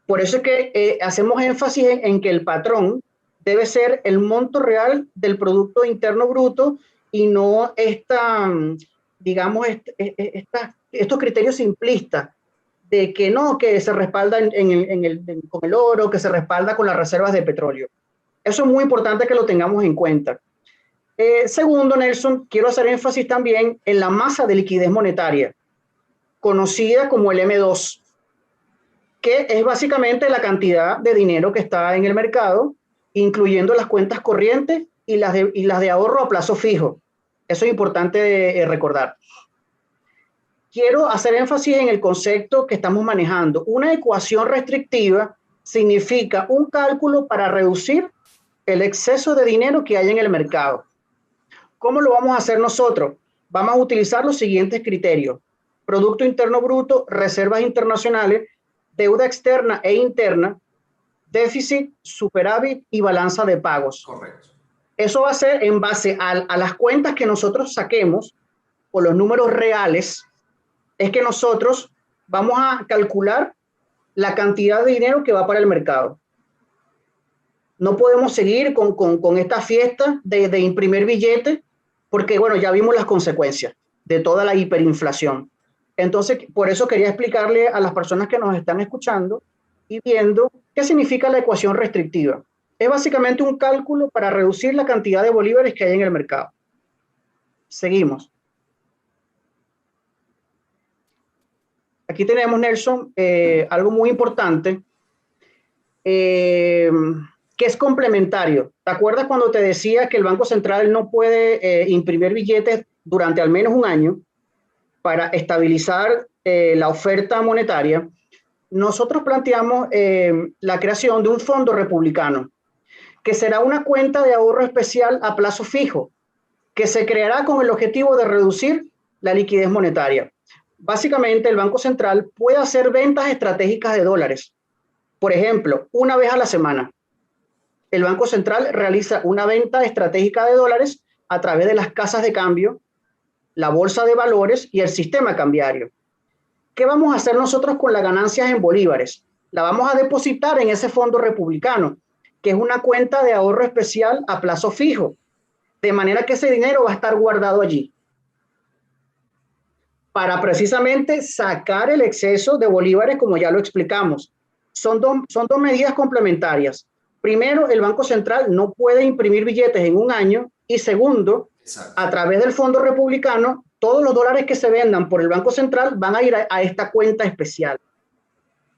Por eso es que hacemos énfasis en que el patrón debe ser el monto real del Producto Interno Bruto y no digamos, estos criterios simplistas de que no, que se respalda con el oro, que se respalda con las reservas de petróleo. Eso es muy importante que lo tengamos en cuenta. Segundo, Nelson, quiero hacer énfasis también en la masa de liquidez monetaria, conocida como el M2, que es básicamente la cantidad de dinero que está en el mercado, incluyendo las cuentas corrientes y las de ahorro a plazo fijo. Eso es importante recordar. Quiero hacer énfasis en el concepto que estamos manejando. Una ecuación restrictiva significa un cálculo para reducir el exceso de dinero que hay en el mercado. ¿Cómo lo vamos a hacer nosotros? Vamos a utilizar los siguientes criterios: Producto Interno Bruto, reservas internacionales, deuda externa e interna, déficit, superávit y balanza de pagos. Correcto. Eso va a ser en base a las cuentas que nosotros saquemos o los números reales. Es que nosotros vamos a calcular la cantidad de dinero que va para el mercado. No podemos seguir con esta fiesta de imprimir billetes porque, bueno, ya vimos las consecuencias de toda la hiperinflación. Entonces, por eso quería explicarle a las personas que nos están escuchando y viendo qué significa la ecuación restrictiva. Es básicamente un cálculo para reducir la cantidad de bolívares que hay en el mercado. Seguimos. Aquí tenemos, Nelson, algo muy importante, que es complementario. ¿Te acuerdas cuando te decía que el Banco Central no puede imprimir billetes durante al menos un año para estabilizar la oferta monetaria? Nosotros planteamos la creación de un fondo republicano, que será una cuenta de ahorro especial a plazo fijo, que se creará con el objetivo de reducir la liquidez monetaria. Básicamente, el Banco Central puede hacer ventas estratégicas de dólares. Por ejemplo, una vez a la semana, el Banco Central realiza una venta estratégica de dólares a través de las casas de cambio, la bolsa de valores y el sistema cambiario. ¿Qué vamos a hacer nosotros con las ganancias en bolívares? La vamos a depositar en ese fondo republicano, que es una cuenta de ahorro especial a plazo fijo, de manera que ese dinero va a estar guardado allí para precisamente sacar el exceso de bolívares, como ya lo explicamos. Son dos medidas complementarias. Primero, el Banco Central no puede imprimir billetes en un año, y segundo, exacto, a través del fondo republicano, todos los dólares que se vendan por el Banco Central van a ir a esta cuenta especial,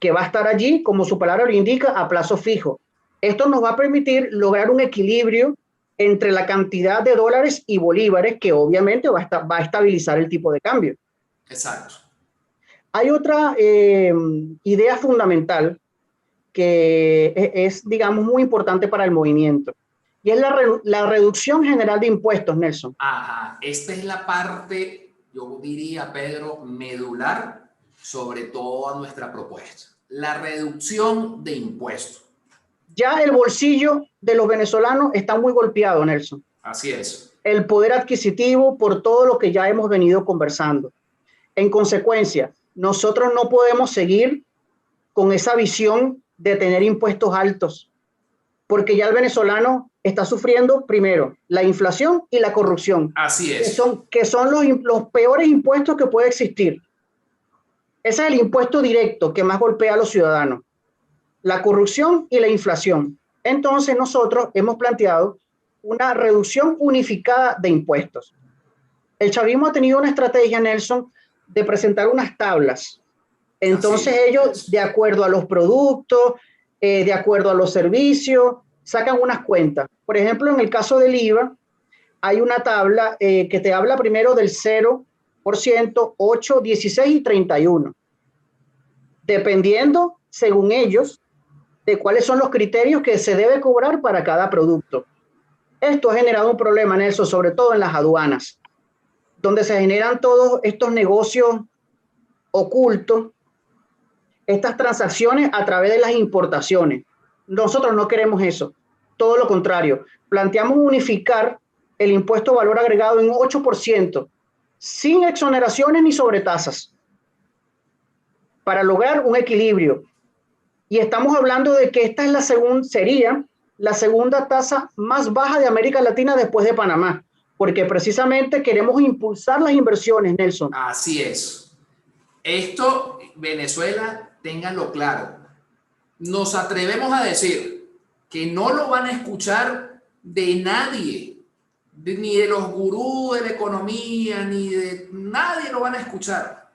que va a estar allí, como su palabra lo indica, a plazo fijo. Esto nos va a permitir lograr un equilibrio entre la cantidad de dólares y bolívares, que obviamente va a estabilizar el tipo de cambio. Exacto. Hay otra idea fundamental que es, digamos, muy importante para el movimiento, y es la reducción general de impuestos, Nelson. Ajá, esta es la parte, yo diría, Pedro, medular sobre toda nuestra propuesta. La reducción de impuestos. Ya el bolsillo de los venezolanos está muy golpeado, Nelson. Así es. el poder adquisitivo por todo lo que ya hemos venido conversando. En consecuencia, nosotros no podemos seguir con esa visión de tener impuestos altos, porque ya el venezolano está sufriendo primero la inflación y la corrupción. Así es. Que son los peores impuestos que puede existir. Ese es el impuesto directo que más golpea a los ciudadanos, la corrupción y la inflación. Entonces nosotros hemos planteado una reducción unificada de impuestos. El chavismo ha tenido una estrategia, Nelson, de presentar unas tablas. Entonces ellos, de acuerdo a los productos, de acuerdo a los servicios, sacan unas cuentas. Por ejemplo, en el caso del IVA, hay una tabla que te habla primero del 0%, 8, 16 y 31. Dependiendo, según ellos, de cuáles son los criterios que se debe cobrar para cada producto. Esto ha generado un problema, Nelson, sobre todo en las aduanas, donde se generan todos estos negocios ocultos, estas transacciones a través de las importaciones. Nosotros no queremos eso, todo lo contrario. Planteamos unificar el impuesto de valor agregado en 8%, sin exoneraciones ni sobretasas, para lograr un equilibrio. Y estamos hablando de que esta es sería la segunda tasa más baja de América Latina después de Panamá, porque precisamente queremos impulsar las inversiones, Nelson. Así es. Esto, Venezuela, ténganlo claro. Nos atrevemos a decir que no lo van a escuchar de nadie, ni de los gurús de la economía, ni de nadie lo van a escuchar.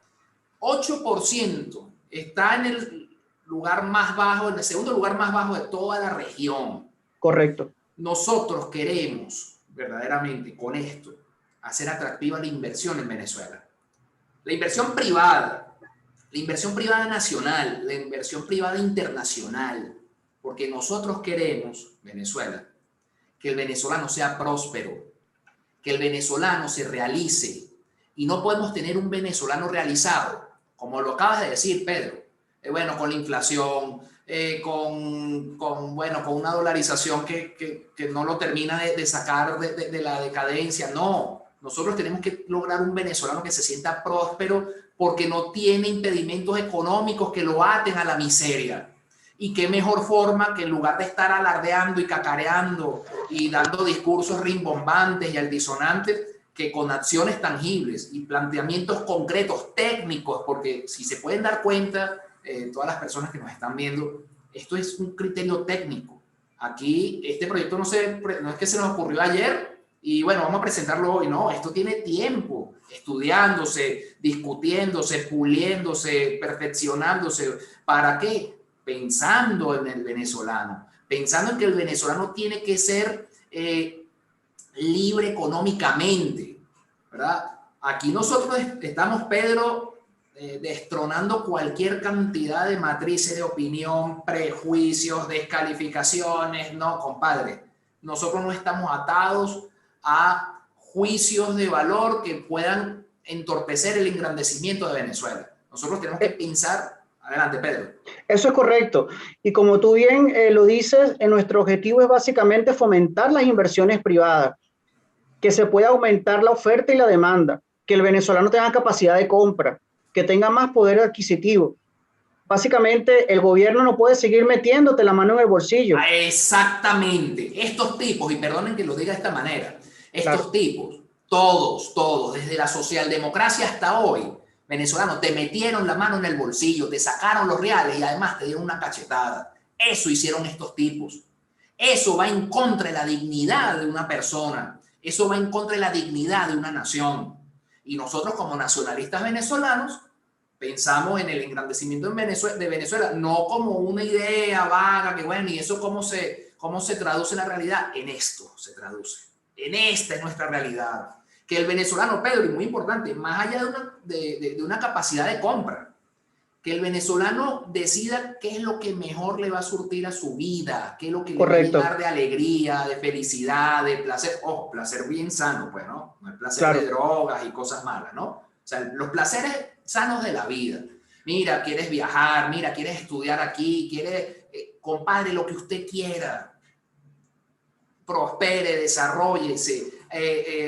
8% está en el lugar más bajo, en el segundo lugar más bajo de toda la región. Correcto. Nosotros queremos verdaderamente con esto hacer atractiva la inversión en Venezuela. La inversión privada nacional, la inversión privada internacional, porque nosotros queremos, Venezuela, que el venezolano sea próspero, que el venezolano se realice, y no podemos tener un venezolano realizado, como lo acabas de decir, Pedro, bueno, con la inflación, con una dolarización que no lo termina de sacar de la decadencia. No, nosotros tenemos que lograr un venezolano que se sienta próspero porque no tiene impedimentos económicos que lo aten a la miseria. Y qué mejor forma que en lugar de estar alardeando y cacareando y dando discursos rimbombantes y altisonantes, que con acciones tangibles y planteamientos concretos, técnicos, porque si se pueden dar cuenta, todas las personas que nos están viendo, esto es un criterio técnico. Aquí este proyecto no es que se nos ocurrió ayer y bueno, vamos a presentarlo hoy. No, esto tiene tiempo, estudiándose, discutiéndose, puliéndose, perfeccionándose. ¿Para qué? Pensando en el venezolano, pensando en que el venezolano tiene que ser libre económicamente, ¿verdad? Aquí nosotros estamos, Pedro, destronando cualquier cantidad de matrices de opinión, prejuicios, descalificaciones. No, compadre, nosotros no estamos atados a juicios de valor que puedan entorpecer el engrandecimiento de Venezuela. Nosotros tenemos que pensar. Adelante, Pedro. Eso es correcto. Y como tú bien lo dices, nuestro objetivo es básicamente fomentar las inversiones privadas, que se pueda aumentar la oferta y la demanda, que el venezolano tenga capacidad de compra, que tenga más poder adquisitivo. Básicamente, el gobierno no puede seguir metiéndote la mano en el bolsillo. Exactamente. Estos tipos, y perdonen que lo diga de esta manera, estos tipos, todos, desde la socialdemocracia hasta hoy, venezolanos, te metieron la mano en el bolsillo, te sacaron los reales y además te dieron una cachetada. Eso hicieron estos tipos. Eso va en contra de la dignidad de una persona. Eso va en contra de la dignidad de una nación. Y nosotros como nacionalistas venezolanos pensamos en el engrandecimiento de Venezuela, no como una idea vaga, que bueno, ¿y eso cómo se traduce en la realidad? En esto se traduce. En esta es nuestra realidad. Que el venezolano, Pedro, y muy importante, más allá de una capacidad de compra, que el venezolano decida qué es lo que mejor le va a surtir a su vida, qué es lo que le va a llenar de alegría, de felicidad, de placer. Ojo, placer bien sano, pues, ¿no? No es placer de drogas y cosas malas, ¿no? O sea, los placeres sanos de la vida. Mira, quieres viajar, mira, quieres estudiar aquí, quieres, compadre, lo que usted quiera. Prospere, desarróllese,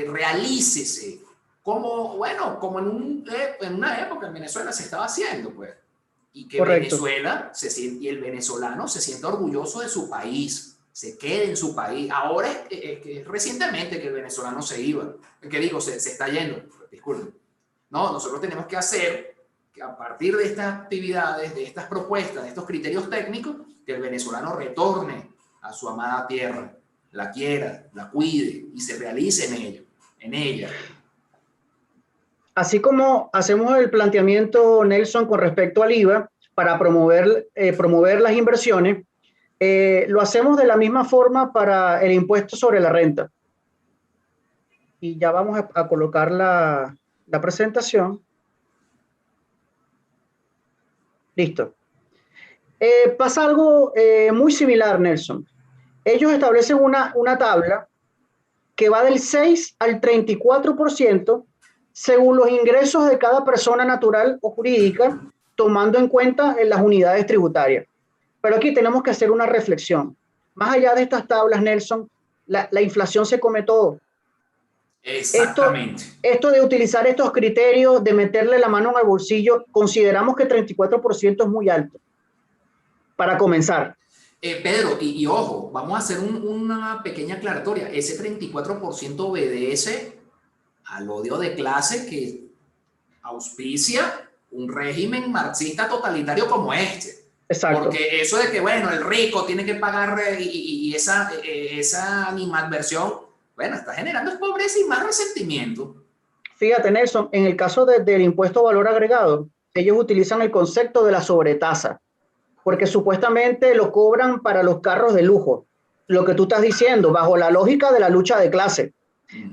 realícese, como, bueno, como en una época en Venezuela se estaba haciendo, pues. Y que Correcto. Venezuela y el venezolano se sienta orgulloso de su país, se quede en su país. Ahora es recientemente que el venezolano se iba, que digo, se está yendo, disculpen. No, nosotros tenemos que hacer que a partir de estas actividades, de estas propuestas, de estos criterios técnicos, que el venezolano retorne a su amada tierra, la quiera, la cuide y se realice en ella. Así como hacemos el planteamiento, Nelson, con respecto al IVA para promover las inversiones, lo hacemos de la misma forma para el impuesto sobre la renta. Y ya vamos a colocar la presentación. Listo. Pasa algo muy similar, Nelson. Ellos establecen una tabla que va del 6 al 34% según los ingresos de cada persona natural o jurídica, tomando en cuenta las unidades tributarias. Pero aquí tenemos que hacer una reflexión. Más allá de estas tablas, Nelson, la inflación se come todo. Exactamente. Esto de utilizar estos criterios, de meterle la mano al bolsillo, consideramos que 34% es muy alto, para comenzar. Pedro, y ojo, vamos a hacer una pequeña aclaratoria. Ese 34% obedece al odio de clase que auspicia un régimen marxista totalitario como este. Exacto. Porque eso de que, bueno, el rico tiene que pagar y esa animadversión, bueno, está generando pobreza y más resentimiento. Fíjate, Nelson, en el caso del impuesto a valor agregado, ellos utilizan el concepto de la sobretasa, porque supuestamente lo cobran para los carros de lujo. Lo que tú estás diciendo, bajo la lógica de la lucha de clase.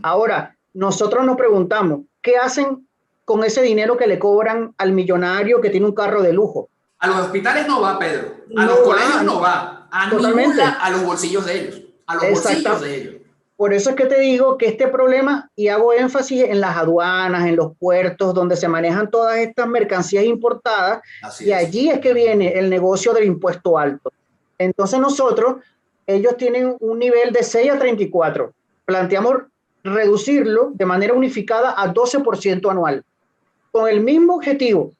Ahora, nosotros nos preguntamos, ¿qué hacen con ese dinero que le cobran al millonario que tiene un carro de lujo? A los hospitales no va, Pedro. A No los colegios va, no va. A totalmente. ninguna, a los bolsillos de ellos. A los bolsillos de ellos. Por eso es que te digo que este problema, y hago énfasis en las aduanas, en los puertos, donde se manejan todas estas mercancías importadas, y allí es que viene el negocio del impuesto alto. Entonces nosotros, ellos tienen un nivel de 6 a 34. Planteamos reducirlo de manera unificada a 12% anual, con el mismo objetivo,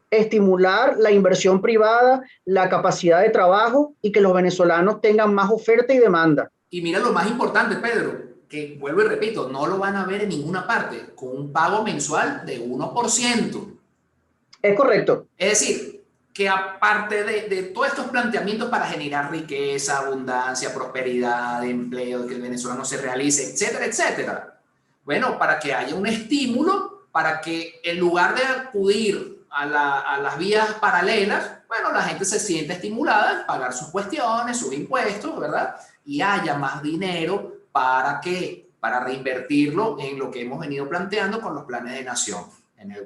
estimular la inversión privada, la capacidad de trabajo y que los venezolanos tengan más oferta y demanda. Y mira lo más importante, Pedro, que vuelvo y repito, no lo van a ver en ninguna parte, con un pago mensual de 1%. Es correcto. Es decir, que aparte de todos estos planteamientos para generar riqueza, abundancia, prosperidad, empleo, que el venezolano se realice, etcétera, etcétera. Bueno, para que haya un estímulo, para que en lugar de acudir a las vías paralelas, bueno, la gente se siente estimulada a pagar sus cuestiones, sus impuestos, ¿verdad? Y haya más dinero para ¿qué? Para reinvertirlo en lo que hemos venido planteando con los planes de nación.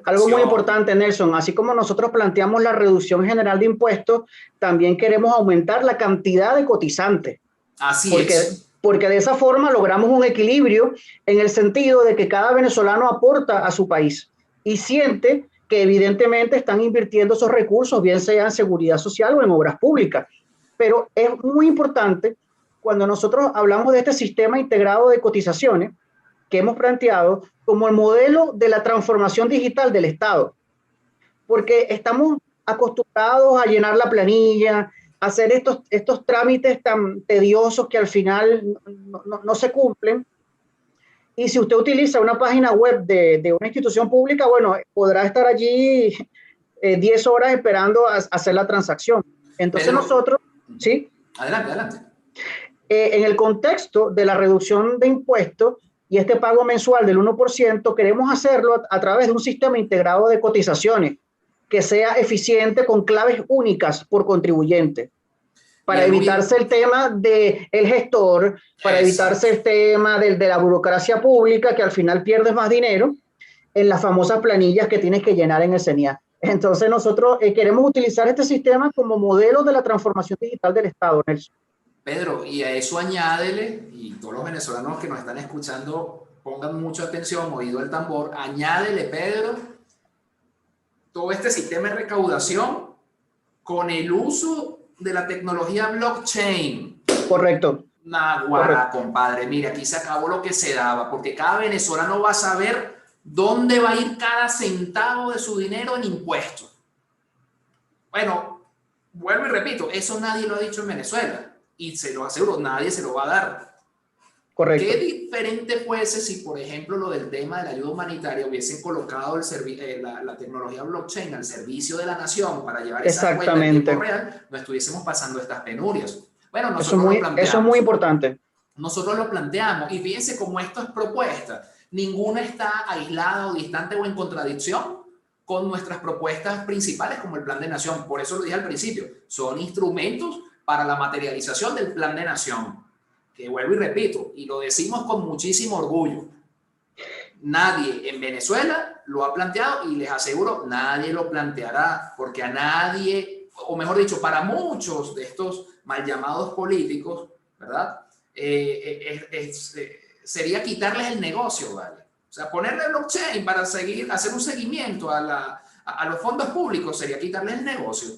Algo muy importante, Nelson, así como nosotros planteamos la reducción general de impuestos, también queremos aumentar la cantidad de cotizantes. Así es. Porque de esa forma logramos un equilibrio en el sentido de que cada venezolano aporta a su país y siente que evidentemente están invirtiendo esos recursos, bien sea en seguridad social o en obras públicas. Pero es muy importante cuando nosotros hablamos de este sistema integrado de cotizaciones que hemos planteado como el modelo de la transformación digital del Estado, porque estamos acostumbrados a llenar la planilla, a hacer estos trámites tan tediosos que al final no se cumplen. Y si usted utiliza una página web de una institución pública, bueno, podrá estar allí 10 horas esperando a hacer la transacción. Entonces Pedro, nosotros, ¿sí? Adelante, adelante. En el contexto de la reducción de impuestos y este pago mensual del 1%, queremos hacerlo a través de un sistema integrado de cotizaciones que sea eficiente con claves únicas por contribuyente, para evitarse el tema del gestor, para evitarse el tema de la burocracia pública, que al final pierdes más dinero en las famosas planillas que tienes que llenar en el CENIA. Entonces nosotros queremos utilizar este sistema como modelo de la transformación digital del Estado, Nelson. Pedro, y a eso añádele, y todos los venezolanos que nos están escuchando pongan mucha atención, oído al tambor, añádele, Pedro, todo este sistema de recaudación con el uso de la tecnología blockchain. Correcto. Naguará, compadre, mire, aquí se acabó lo que se daba, porque cada venezolano va a saber dónde va a ir cada centavo de su dinero en impuestos. Bueno, vuelvo y repito, eso nadie lo ha dicho en Venezuela, y se lo aseguro, nadie se lo va a dar. Correcto. ¿Qué diferente fuese si, por ejemplo, lo del tema de la ayuda humanitaria hubiesen colocado la tecnología blockchain al servicio de la nación para llevar esa cuenta en tiempo real, no estuviésemos pasando estas penurias? Bueno, nosotros lo planteamos. Eso es muy importante. Nosotros lo planteamos y fíjense cómo esto es propuesta. Ninguna está aislada o distante o en contradicción con nuestras propuestas principales como el Plan de Nación. Por eso lo dije al principio, son instrumentos para la materialización del Plan de Nación. Que vuelvo y repito, y lo decimos con muchísimo orgullo. Nadie en Venezuela lo ha planteado y les aseguro, nadie lo planteará, porque a nadie, o mejor dicho, para muchos de estos mal llamados políticos, ¿verdad? Sería quitarles el negocio, ¿vale? O sea, ponerle blockchain para hacer un seguimiento a los fondos públicos sería quitarles el negocio.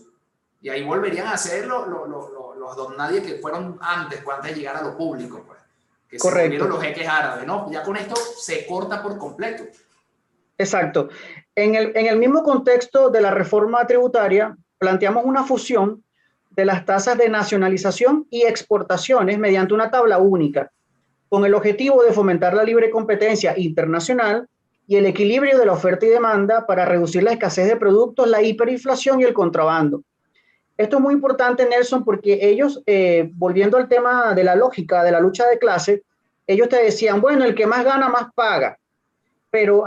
Y ahí volverían a ser los don nadie que fueron antes de llegar a lo público, pues. Que se volvieron los jeques árabes, ¿no? Ya con esto se corta por completo. Exacto. En el mismo contexto de la reforma tributaria, planteamos una fusión de las tasas de nacionalización y exportaciones mediante una tabla única, con el objetivo de fomentar la libre competencia internacional y el equilibrio de la oferta y demanda para reducir la escasez de productos, la hiperinflación y el contrabando. Esto es muy importante, Nelson, porque ellos, volviendo al tema de la lógica de la lucha de clase, ellos te decían, bueno, el que más gana, más paga. Pero,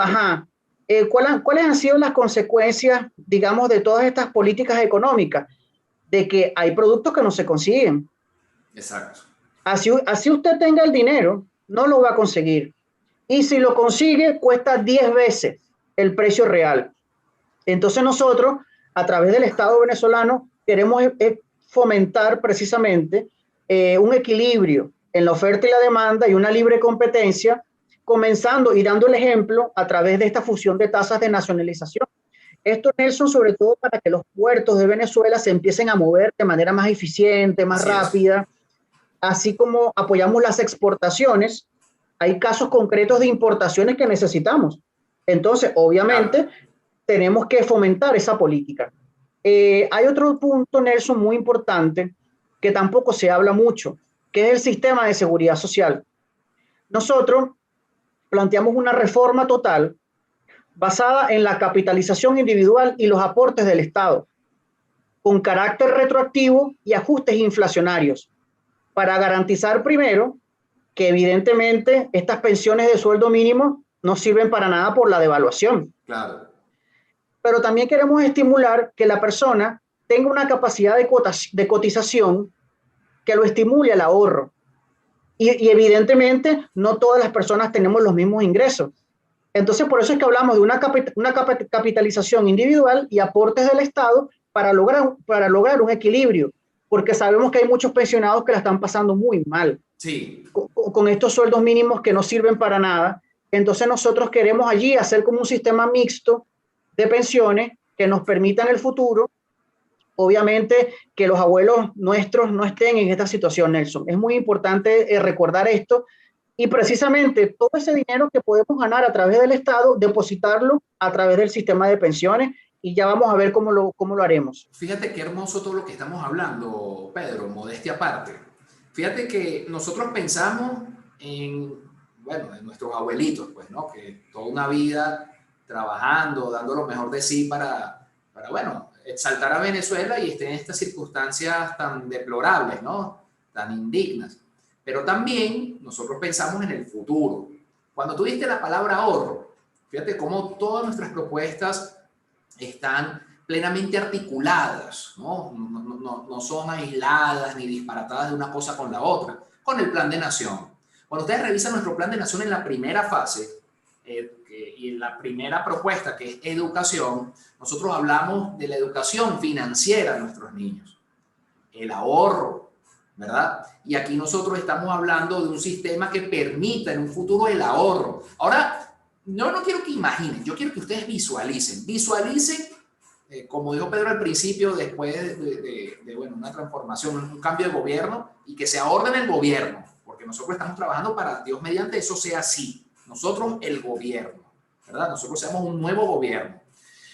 ¿cuáles han sido las consecuencias, digamos, de todas estas políticas económicas? De que hay productos que no se consiguen. Exacto. Así usted tenga el dinero, no lo va a conseguir. Y si lo consigue, cuesta 10 veces el precio real. Entonces nosotros, a través del Estado venezolano, queremos fomentar precisamente un equilibrio en la oferta y la demanda y una libre competencia, comenzando y dando el ejemplo a través de esta fusión de tasas de nacionalización. Esto, Nelson, sobre todo para que los puertos de Venezuela se empiecen a mover de manera más eficiente, más rápida, así como apoyamos las exportaciones. Hay casos concretos de importaciones que necesitamos. Entonces, obviamente, tenemos que fomentar esa política. Hay otro punto, Nelson, muy importante, que tampoco se habla mucho, que es el sistema de seguridad social. Nosotros planteamos una reforma total basada en la capitalización individual y los aportes del Estado, con carácter retroactivo y ajustes inflacionarios, para garantizar primero que evidentemente estas pensiones de sueldo mínimo no sirven para nada por la devaluación. Claro. Pero también queremos estimular que la persona tenga una capacidad de cotización que lo estimule al ahorro. Y evidentemente no todas las personas tenemos los mismos ingresos. Entonces, por eso es que hablamos de una capitalización individual y aportes del Estado para lograr un equilibrio, porque sabemos que hay muchos pensionados que la están pasando muy mal. Sí. Con estos sueldos mínimos que no sirven para nada. Entonces, nosotros queremos allí hacer como un sistema mixto de pensiones que nos permita en el futuro, obviamente, que los abuelos nuestros no estén en esta situación, Nelson. Es muy importante recordar esto. Y precisamente todo ese dinero que podemos ganar a través del Estado, depositarlo a través del sistema de pensiones, y ya vamos a ver cómo lo haremos. Fíjate qué hermoso todo lo que estamos hablando, Pedro, modestia aparte. Fíjate que nosotros pensamos en nuestros abuelitos, pues, ¿no? Que toda una vida trabajando, dando lo mejor de sí para exaltar a Venezuela y estén en estas circunstancias tan deplorables, ¿no? Tan indignas. Pero también nosotros pensamos en el futuro. Cuando tú diste la palabra ahorro, fíjate cómo todas nuestras propuestas están plenamente articuladas, ¿no? No son aisladas ni disparatadas de una cosa con la otra, con el Plan de Nación. Cuando ustedes revisan nuestro Plan de Nación en la primera fase y en la primera propuesta, que es educación, nosotros hablamos de la educación financiera de nuestros niños, el ahorro, ¿verdad? Y aquí nosotros estamos hablando de un sistema que permita en un futuro el ahorro. Ahora, no quiero que imaginen, yo quiero que ustedes visualicen como dijo Pedro al principio, después bueno, una transformación, un cambio de gobierno, y que se ordene el gobierno, porque nosotros estamos trabajando para, Dios mediante, eso sea así. Nosotros, el gobierno, ¿verdad? Nosotros seamos un nuevo gobierno.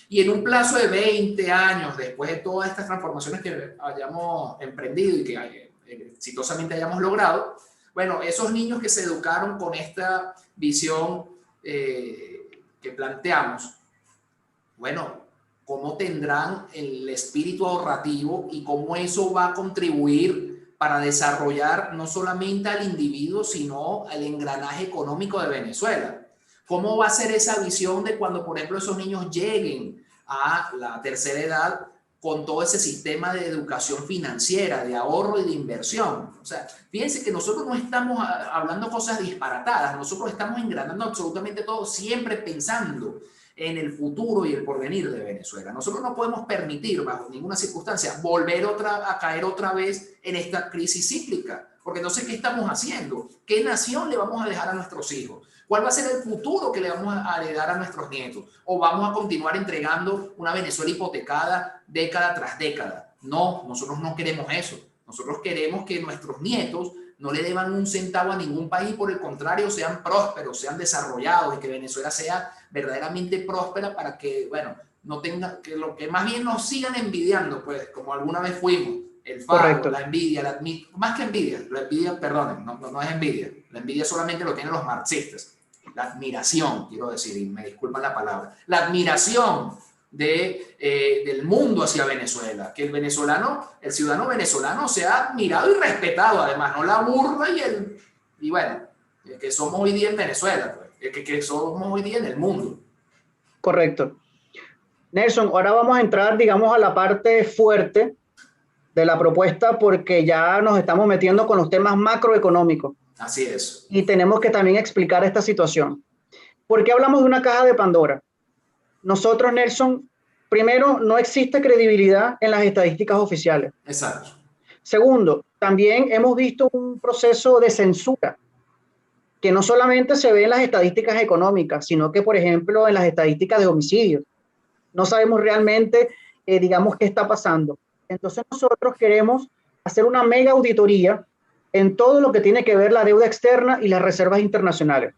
Y en un plazo de 20 años, después de todas estas transformaciones que hayamos emprendido y que exitosamente hayamos logrado, bueno, esos niños que se educaron con esta visión que planteamos, bueno, cómo tendrán el espíritu ahorrativo y cómo eso va a contribuir para desarrollar no solamente al individuo, sino al engranaje económico de Venezuela. ¿Cómo va a ser esa visión de cuando, por ejemplo, esos niños lleguen a la tercera edad con todo ese sistema de educación financiera, de ahorro y de inversión? O sea, fíjense que nosotros no estamos hablando cosas disparatadas, nosotros estamos engranando absolutamente todo, siempre pensando en el futuro y el porvenir de Venezuela. Nosotros no podemos permitir, bajo ninguna circunstancia, volver a caer otra vez en esta crisis cíclica, porque no sé qué estamos haciendo, qué nación le vamos a dejar a nuestros hijos, cuál va a ser el futuro que le vamos a heredar a nuestros nietos, o vamos a continuar entregando una Venezuela hipotecada década tras década. No, nosotros no queremos eso. Nosotros queremos que nuestros nietos no le deban un centavo a ningún país, por el contrario, sean prósperos, sean desarrollados, y que Venezuela sea verdaderamente próspera para que, bueno, no tenga, que lo que más bien nos sigan envidiando, pues, como alguna vez fuimos, el faro, la envidia, más que envidia, la envidia, perdonen, no es envidia, la envidia solamente lo tienen los marxistas, la admiración, quiero decir, y me disculpan la palabra, la admiración del mundo hacia Venezuela, que el venezolano, el ciudadano venezolano sea admirado y respetado, además, no la burla y bueno, que somos hoy día en Venezuela, pues, que somos hoy día en el mundo. Correcto. Nelson, ahora vamos a entrar, digamos, a la parte fuerte de la propuesta, porque ya nos estamos metiendo con los temas macroeconómicos. Así es. Y tenemos que también explicar esta situación. ¿Por qué hablamos de una caja de Pandora? Nosotros, Nelson, primero, no existe credibilidad en las estadísticas oficiales. Exacto. Segundo, también hemos visto un proceso de censura que no solamente se ve en las estadísticas económicas, sino que, por ejemplo, en las estadísticas de homicidios. No sabemos realmente, digamos, qué está pasando. Entonces nosotros queremos hacer una mega auditoría en todo lo que tiene que ver la deuda externa y las reservas internacionales.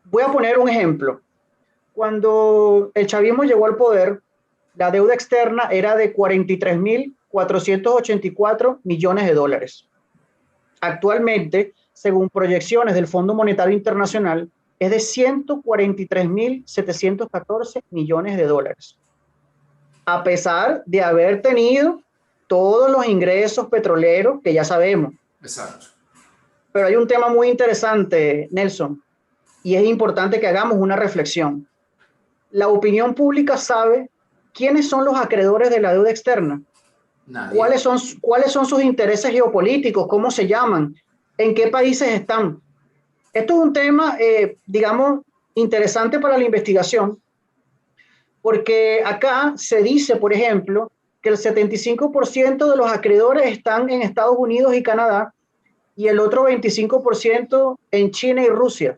Voy a poner un ejemplo. Cuando el chavismo llegó al poder, la deuda externa era de 43.484 millones de dólares. Actualmente, según proyecciones del Fondo Monetario Internacional, es de 143.714 millones de dólares. A pesar de haber tenido todos los ingresos petroleros que ya sabemos. Exacto. Pero hay un tema muy interesante, Nelson, y es importante que hagamos una reflexión. La opinión pública sabe quiénes son los acreedores de la deuda externa. Nadie. ¿Cuáles son sus intereses geopolíticos? ¿Cómo se llaman? ¿En qué países están? Esto es un tema, digamos, interesante para la investigación, porque acá se dice, por ejemplo, que el 75% de los acreedores están en Estados Unidos y Canadá y el otro 25% en China y Rusia.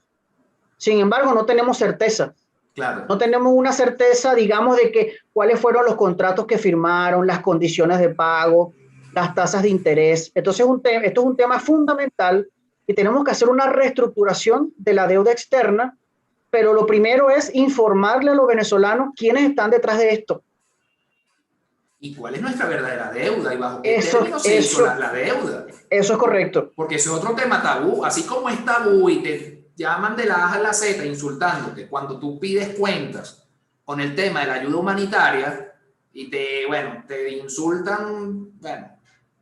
Sin embargo, no tenemos certeza. Claro. No tenemos una certeza, digamos, de que cuáles fueron los contratos que firmaron, las condiciones de pago, las tasas de interés. Entonces, esto es un tema fundamental y tenemos que hacer una reestructuración de la deuda externa, pero lo primero es informarle a los venezolanos quiénes están detrás de esto. ¿Y cuál es nuestra verdadera deuda? ¿Y bajo qué términos se hizo la deuda? Eso es correcto. Porque eso es otro tema tabú. Así como es tabú y te llaman de la A a la Z insultándote cuando tú pides cuentas con el tema de la ayuda humanitaria y te insultan,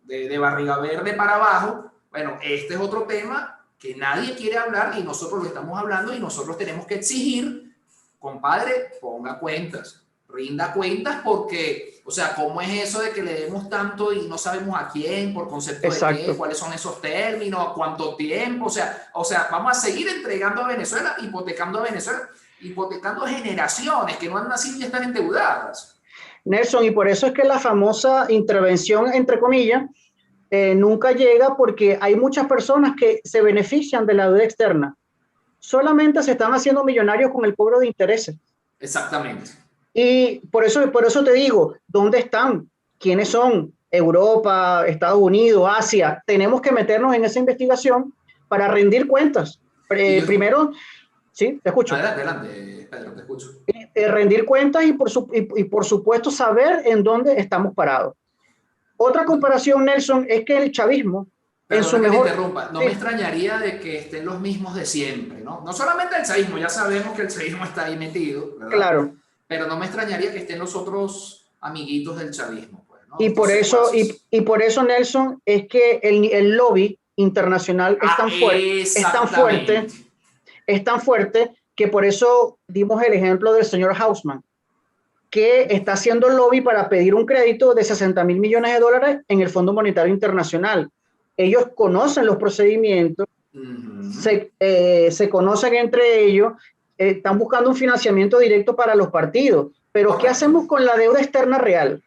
de barriga verde para abajo. Bueno, este es otro tema que nadie quiere hablar y nosotros lo estamos hablando y nosotros tenemos que exigir, compadre, ponga cuentas, rinda cuentas porque, o sea, ¿cómo es eso de que le demos tanto y no sabemos a quién, por concepto de qué, cuáles son esos términos, cuánto tiempo? O sea, vamos a seguir entregando a Venezuela, hipotecando generaciones que no han nacido y están endeudadas. Nelson, y por eso es que la famosa intervención, entre comillas, nunca llega, porque hay muchas personas que se benefician de la deuda externa. Solamente se están haciendo millonarios con el cobro de intereses. Exactamente. Y por eso te digo, ¿dónde están? ¿Quiénes son? Europa, Estados Unidos, Asia. Tenemos que meternos en esa investigación para rendir cuentas. Y yo, Primero, sí, te escucho. adelante, adelante, Pedro, te escucho. Rendir cuentas y por supuesto saber en dónde estamos parados. Otra comparación, Nelson, es que el chavismo, en su Perdona que te mejor... interrumpa, no Sí, me extrañaría de que estén los mismos de siempre, ¿no? No solamente el chavismo, ya sabemos que el chavismo está ahí metido, ¿verdad? claro. Pero no me extrañaría que estén los otros amiguitos del chavismo, pues, ¿no? Y Otros por eso, secuaces. y por eso, Nelson, es que el lobby internacional Ah, es tan fuerte, exactamente. es tan fuerte que por eso dimos el ejemplo del señor Hausman, que está haciendo lobby para pedir un crédito de 60.000 millones de dólares en el Fondo Monetario Internacional. Ellos conocen los procedimientos, Uh -huh. se conocen entre ellos, están buscando un financiamiento directo para los partidos. Pero ¿qué Correcto. hacemos con la deuda externa real?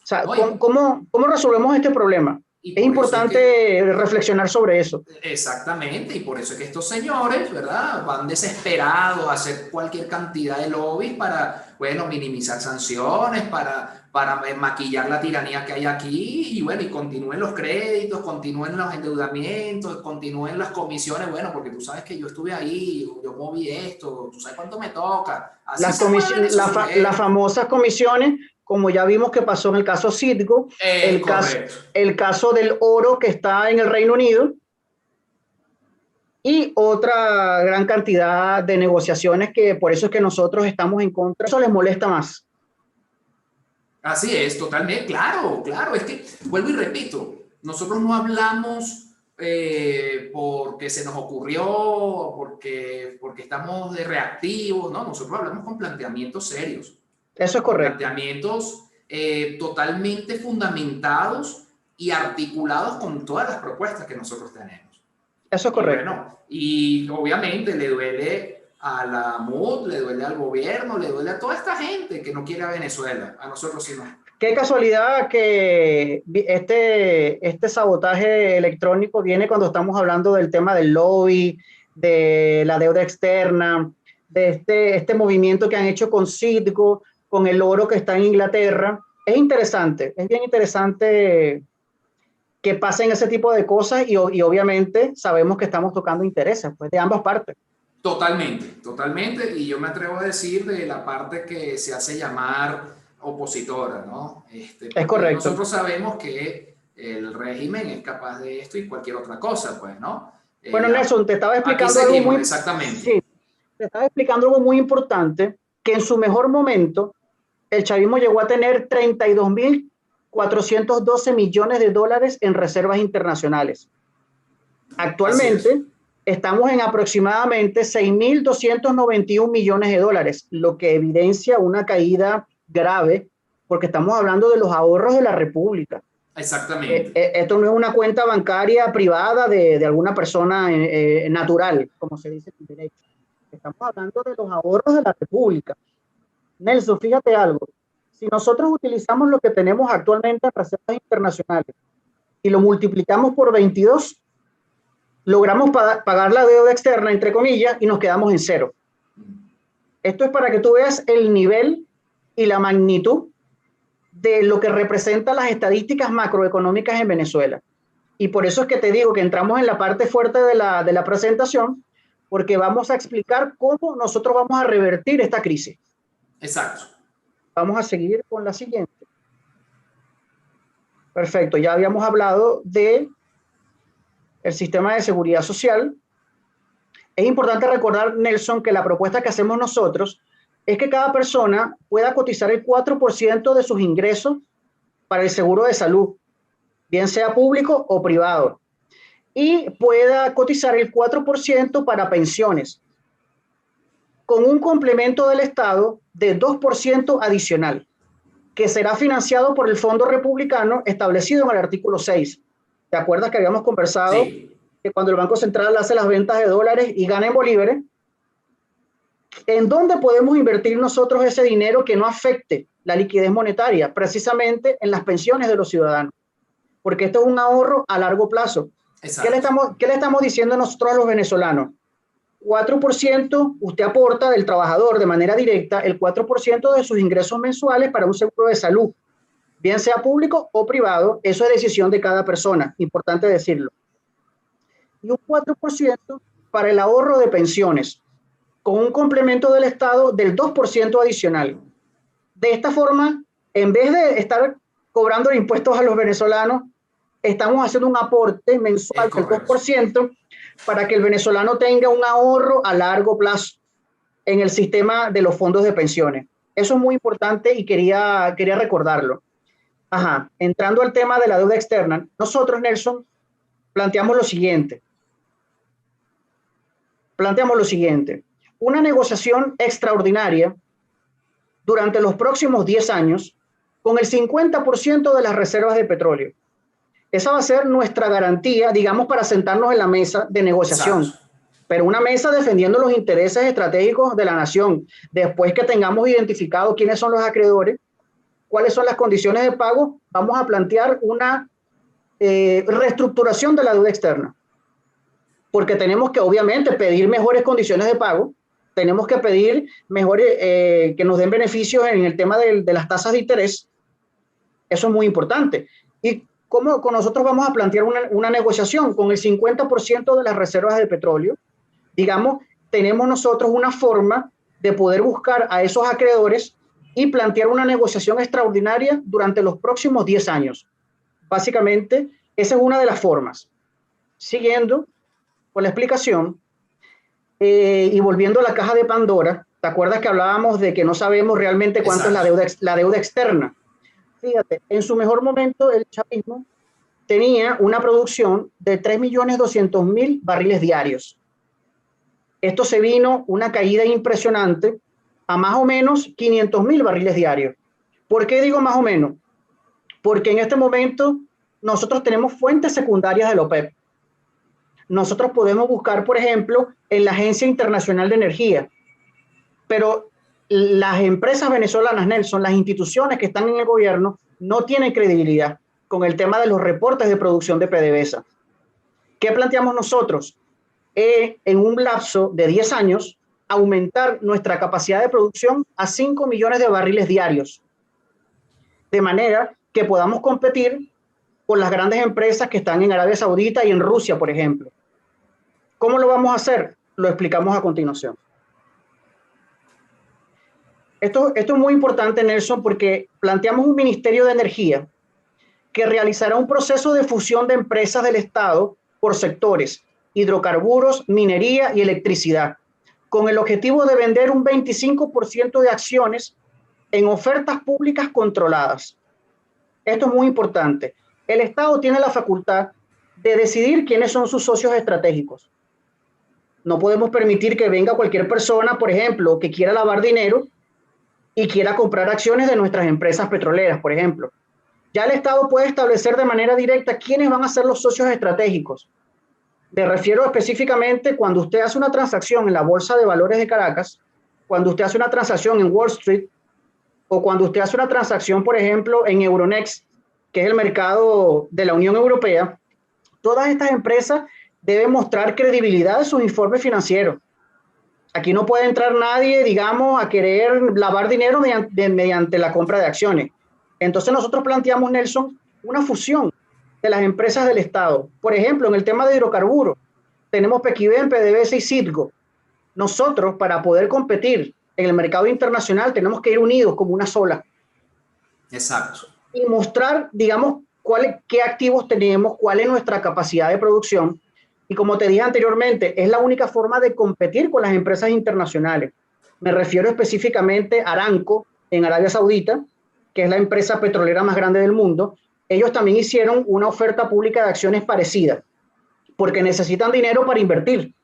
O sea, No, ¿cómo resolvemos este problema? y Es por eso es que importante reflexionar sobre eso. exactamente, y por eso es que estos señores, ¿verdad? Van desesperados a hacer cualquier cantidad de lobbies para, bueno, minimizar sanciones, para maquillar la tiranía que hay aquí, y bueno, y continúen los créditos, continúen los endeudamientos, continúen las comisiones, bueno, porque tú sabes que yo estuve ahí, yo moví esto, tú sabes cuánto me toca, así se mueven esos Las sujetos. famosas comisiones, como ya vimos que pasó en el caso Citgo, Es correcto. el caso del oro que está en el Reino Unido y otra gran cantidad de negociaciones que por eso es que nosotros estamos en contra. Eso les molesta más. Así es, totalmente, claro, claro, es que, vuelvo y repito, nosotros no hablamos porque se nos ocurrió, porque estamos de reactivos, no, nosotros hablamos con planteamientos serios, Eso es con correcto. planteamientos totalmente fundamentados y articulados con todas las propuestas que nosotros tenemos. Eso es Y correcto. bueno, y obviamente le duele a la MUD, le duele al gobierno, le duele a toda esta gente que no quiere a Venezuela, a nosotros sí no. Qué casualidad que este sabotaje electrónico viene cuando estamos hablando del tema del lobby, de la deuda externa, de este movimiento que han hecho con Citgo, con el oro que está en Inglaterra. Es interesante, es bien interesante que pasen ese tipo de cosas y obviamente sabemos que estamos tocando intereses pues, de ambas partes. Totalmente, totalmente. Y yo me atrevo a decir de la parte que se hace llamar opositora, ¿no? Es Porque correcto. nosotros sabemos que el régimen es capaz de esto y cualquier otra cosa, pues, ¿no? Bueno, Nelson, te estaba Aquí explicando algo seguimos, muy, exactamente. sí, te estaba explicando algo muy importante, que en su mejor momento el chavismo llegó a tener 32.412 millones de dólares en reservas internacionales. Así es. Actualmente estamos en aproximadamente 6.291 millones de dólares, lo que evidencia una caída grave, porque estamos hablando de los ahorros de la República. Exactamente. Esto no es una cuenta bancaria privada de alguna persona natural, como se dice en derecho. Estamos hablando de los ahorros de la República. Nelson, fíjate algo. Si nosotros utilizamos lo que tenemos actualmente en reservas internacionales y lo multiplicamos por 22, logramos pagar la deuda externa, entre comillas, y nos quedamos en cero. Esto es para que tú veas el nivel y la magnitud de lo que representan las estadísticas macroeconómicas en Venezuela. Y por eso es que te digo que entramos en la parte fuerte de la presentación, porque vamos a explicar cómo nosotros vamos a revertir esta crisis. Exacto. Vamos a seguir con la siguiente. Perfecto, ya habíamos hablado de el sistema de seguridad social. Es importante recordar, Nelson, que la propuesta que hacemos nosotros es que cada persona pueda cotizar el 4% de sus ingresos para el seguro de salud, bien sea público o privado, y pueda cotizar el 4% para pensiones, con un complemento del Estado de 2% adicional, que será financiado por el Fondo Republicano establecido en el artículo 6. ¿Te acuerdas que habíamos conversado Sí. que cuando el Banco Central hace las ventas de dólares y gana en bolívares, ¿en dónde podemos invertir nosotros ese dinero que no afecte la liquidez monetaria? Precisamente en las pensiones de los ciudadanos, porque esto es un ahorro a largo plazo. Exacto. ¿Qué le estamos diciendo nosotros a los venezolanos? 4% usted aporta del trabajador de manera directa, el 4% de sus ingresos mensuales para un seguro de salud, bien sea público o privado. Eso es decisión de cada persona, importante decirlo. Y un 4% para el ahorro de pensiones, con un complemento del Estado del 2% adicional. De esta forma, en vez de estar cobrando impuestos a los venezolanos, estamos haciendo un aporte mensual del 2% para que el venezolano tenga un ahorro a largo plazo en el sistema de los fondos de pensiones. Eso es muy importante y quería recordarlo. Ajá, entrando al tema de la deuda externa, nosotros, Nelson, planteamos lo siguiente. Una negociación extraordinaria durante los próximos 10 años con el 50% de las reservas de petróleo. Esa va a ser nuestra garantía, digamos, para sentarnos en la mesa de negociación. Exacto. Pero una mesa defendiendo los intereses estratégicos de la nación. Después que tengamos identificado quiénes son los acreedores, cuáles son las condiciones de pago, vamos a plantear una reestructuración de la deuda externa. Porque tenemos que, obviamente, pedir mejores condiciones de pago, tenemos que pedir mejores, que nos den beneficios en el tema de las tasas de interés. Eso es muy importante. ¿Y cómo con nosotros vamos a plantear una negociación? Con el 50% de las reservas de petróleo, digamos, tenemos nosotros una forma de poder buscar a esos acreedores y plantear una negociación extraordinaria durante los próximos 10 años. Básicamente, esa es una de las formas. Siguiendo con la explicación, y volviendo a la caja de Pandora, ¿te acuerdas que hablábamos de que no sabemos realmente cuánto es la deuda externa? Fíjate, en su mejor momento el chavismo tenía una producción de 3.200.000 barriles diarios. Esto se vino una caída impresionante a más o menos 500.000 barriles diarios. ¿Por qué digo más o menos? Porque en este momento nosotros tenemos fuentes secundarias de la OPEP. Nosotros podemos buscar, por ejemplo, en la Agencia Internacional de Energía, pero las empresas venezolanas, Nelson, las instituciones que están en el gobierno, no tienen credibilidad con el tema de los reportes de producción de PDVSA. ¿Qué planteamos nosotros? En un lapso de 10 años, aumentar nuestra capacidad de producción a 5 millones de barriles diarios, de manera que podamos competir con las grandes empresas que están en Arabia Saudita y en Rusia, por ejemplo. ¿Cómo lo vamos a hacer? Lo explicamos a continuación. Esto es muy importante, Nelson, porque planteamos un Ministerio de Energía que realizará un proceso de fusión de empresas del Estado por sectores: hidrocarburos, minería y electricidad, con el objetivo de vender un 25% de acciones en ofertas públicas controladas. Esto es muy importante. El Estado tiene la facultad de decidir quiénes son sus socios estratégicos. No podemos permitir que venga cualquier persona, por ejemplo, que quiera lavar dinero y quiera comprar acciones de nuestras empresas petroleras, por ejemplo. Ya el Estado puede establecer de manera directa quiénes van a ser los socios estratégicos. Me refiero específicamente cuando usted hace una transacción en la Bolsa de Valores de Caracas, cuando usted hace una transacción en Wall Street, o cuando usted hace una transacción, por ejemplo, en Euronext, que es el mercado de la Unión Europea. Todas estas empresas deben mostrar credibilidad de sus informes financieros. Aquí no puede entrar nadie, digamos, a querer lavar dinero mediante la compra de acciones. Entonces nosotros planteamos, Nelson, una fusión de las empresas del Estado. Por ejemplo, en el tema de hidrocarburos, tenemos Pequiven, PDVSA y Citgo. Nosotros, para poder competir en el mercado internacional, tenemos que ir unidos como una sola. Exacto. Y mostrar, digamos, qué activos tenemos, cuál es nuestra capacidad de producción. Y como te dije anteriormente, es la única forma de competir con las empresas internacionales. Me refiero específicamente a Aramco en Arabia Saudita, que es la empresa petrolera más grande del mundo. Ellos también hicieron una oferta pública de acciones parecida, porque necesitan dinero para invertir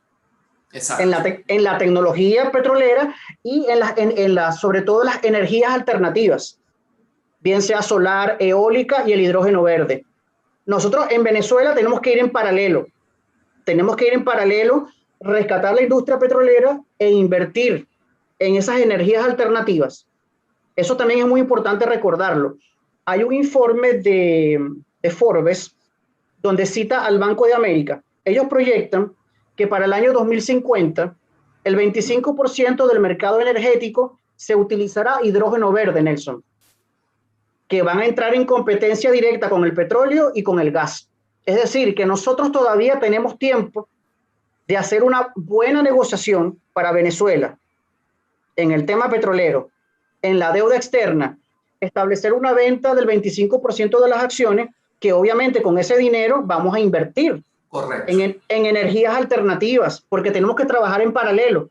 en la tecnología petrolera y sobre todo las energías alternativas, bien sea solar, eólica y el hidrógeno verde. Nosotros en Venezuela tenemos que ir en paralelo. Rescatar la industria petrolera e invertir en esas energías alternativas. Eso también es muy importante recordarlo. Hay un informe de Forbes donde cita al Banco de América. Ellos proyectan que para el año 2050 El 25% del mercado energético se utilizará hidrógeno verde, Nelson, que van a entrar en competencia directa con el petróleo y con el gas. Es decir, que nosotros todavía tenemos tiempo de hacer una buena negociación para Venezuela en el tema petrolero, en la deuda externa, establecer una venta del 25% de las acciones, que obviamente con ese dinero vamos a invertir en energías alternativas, porque tenemos que trabajar en paralelo.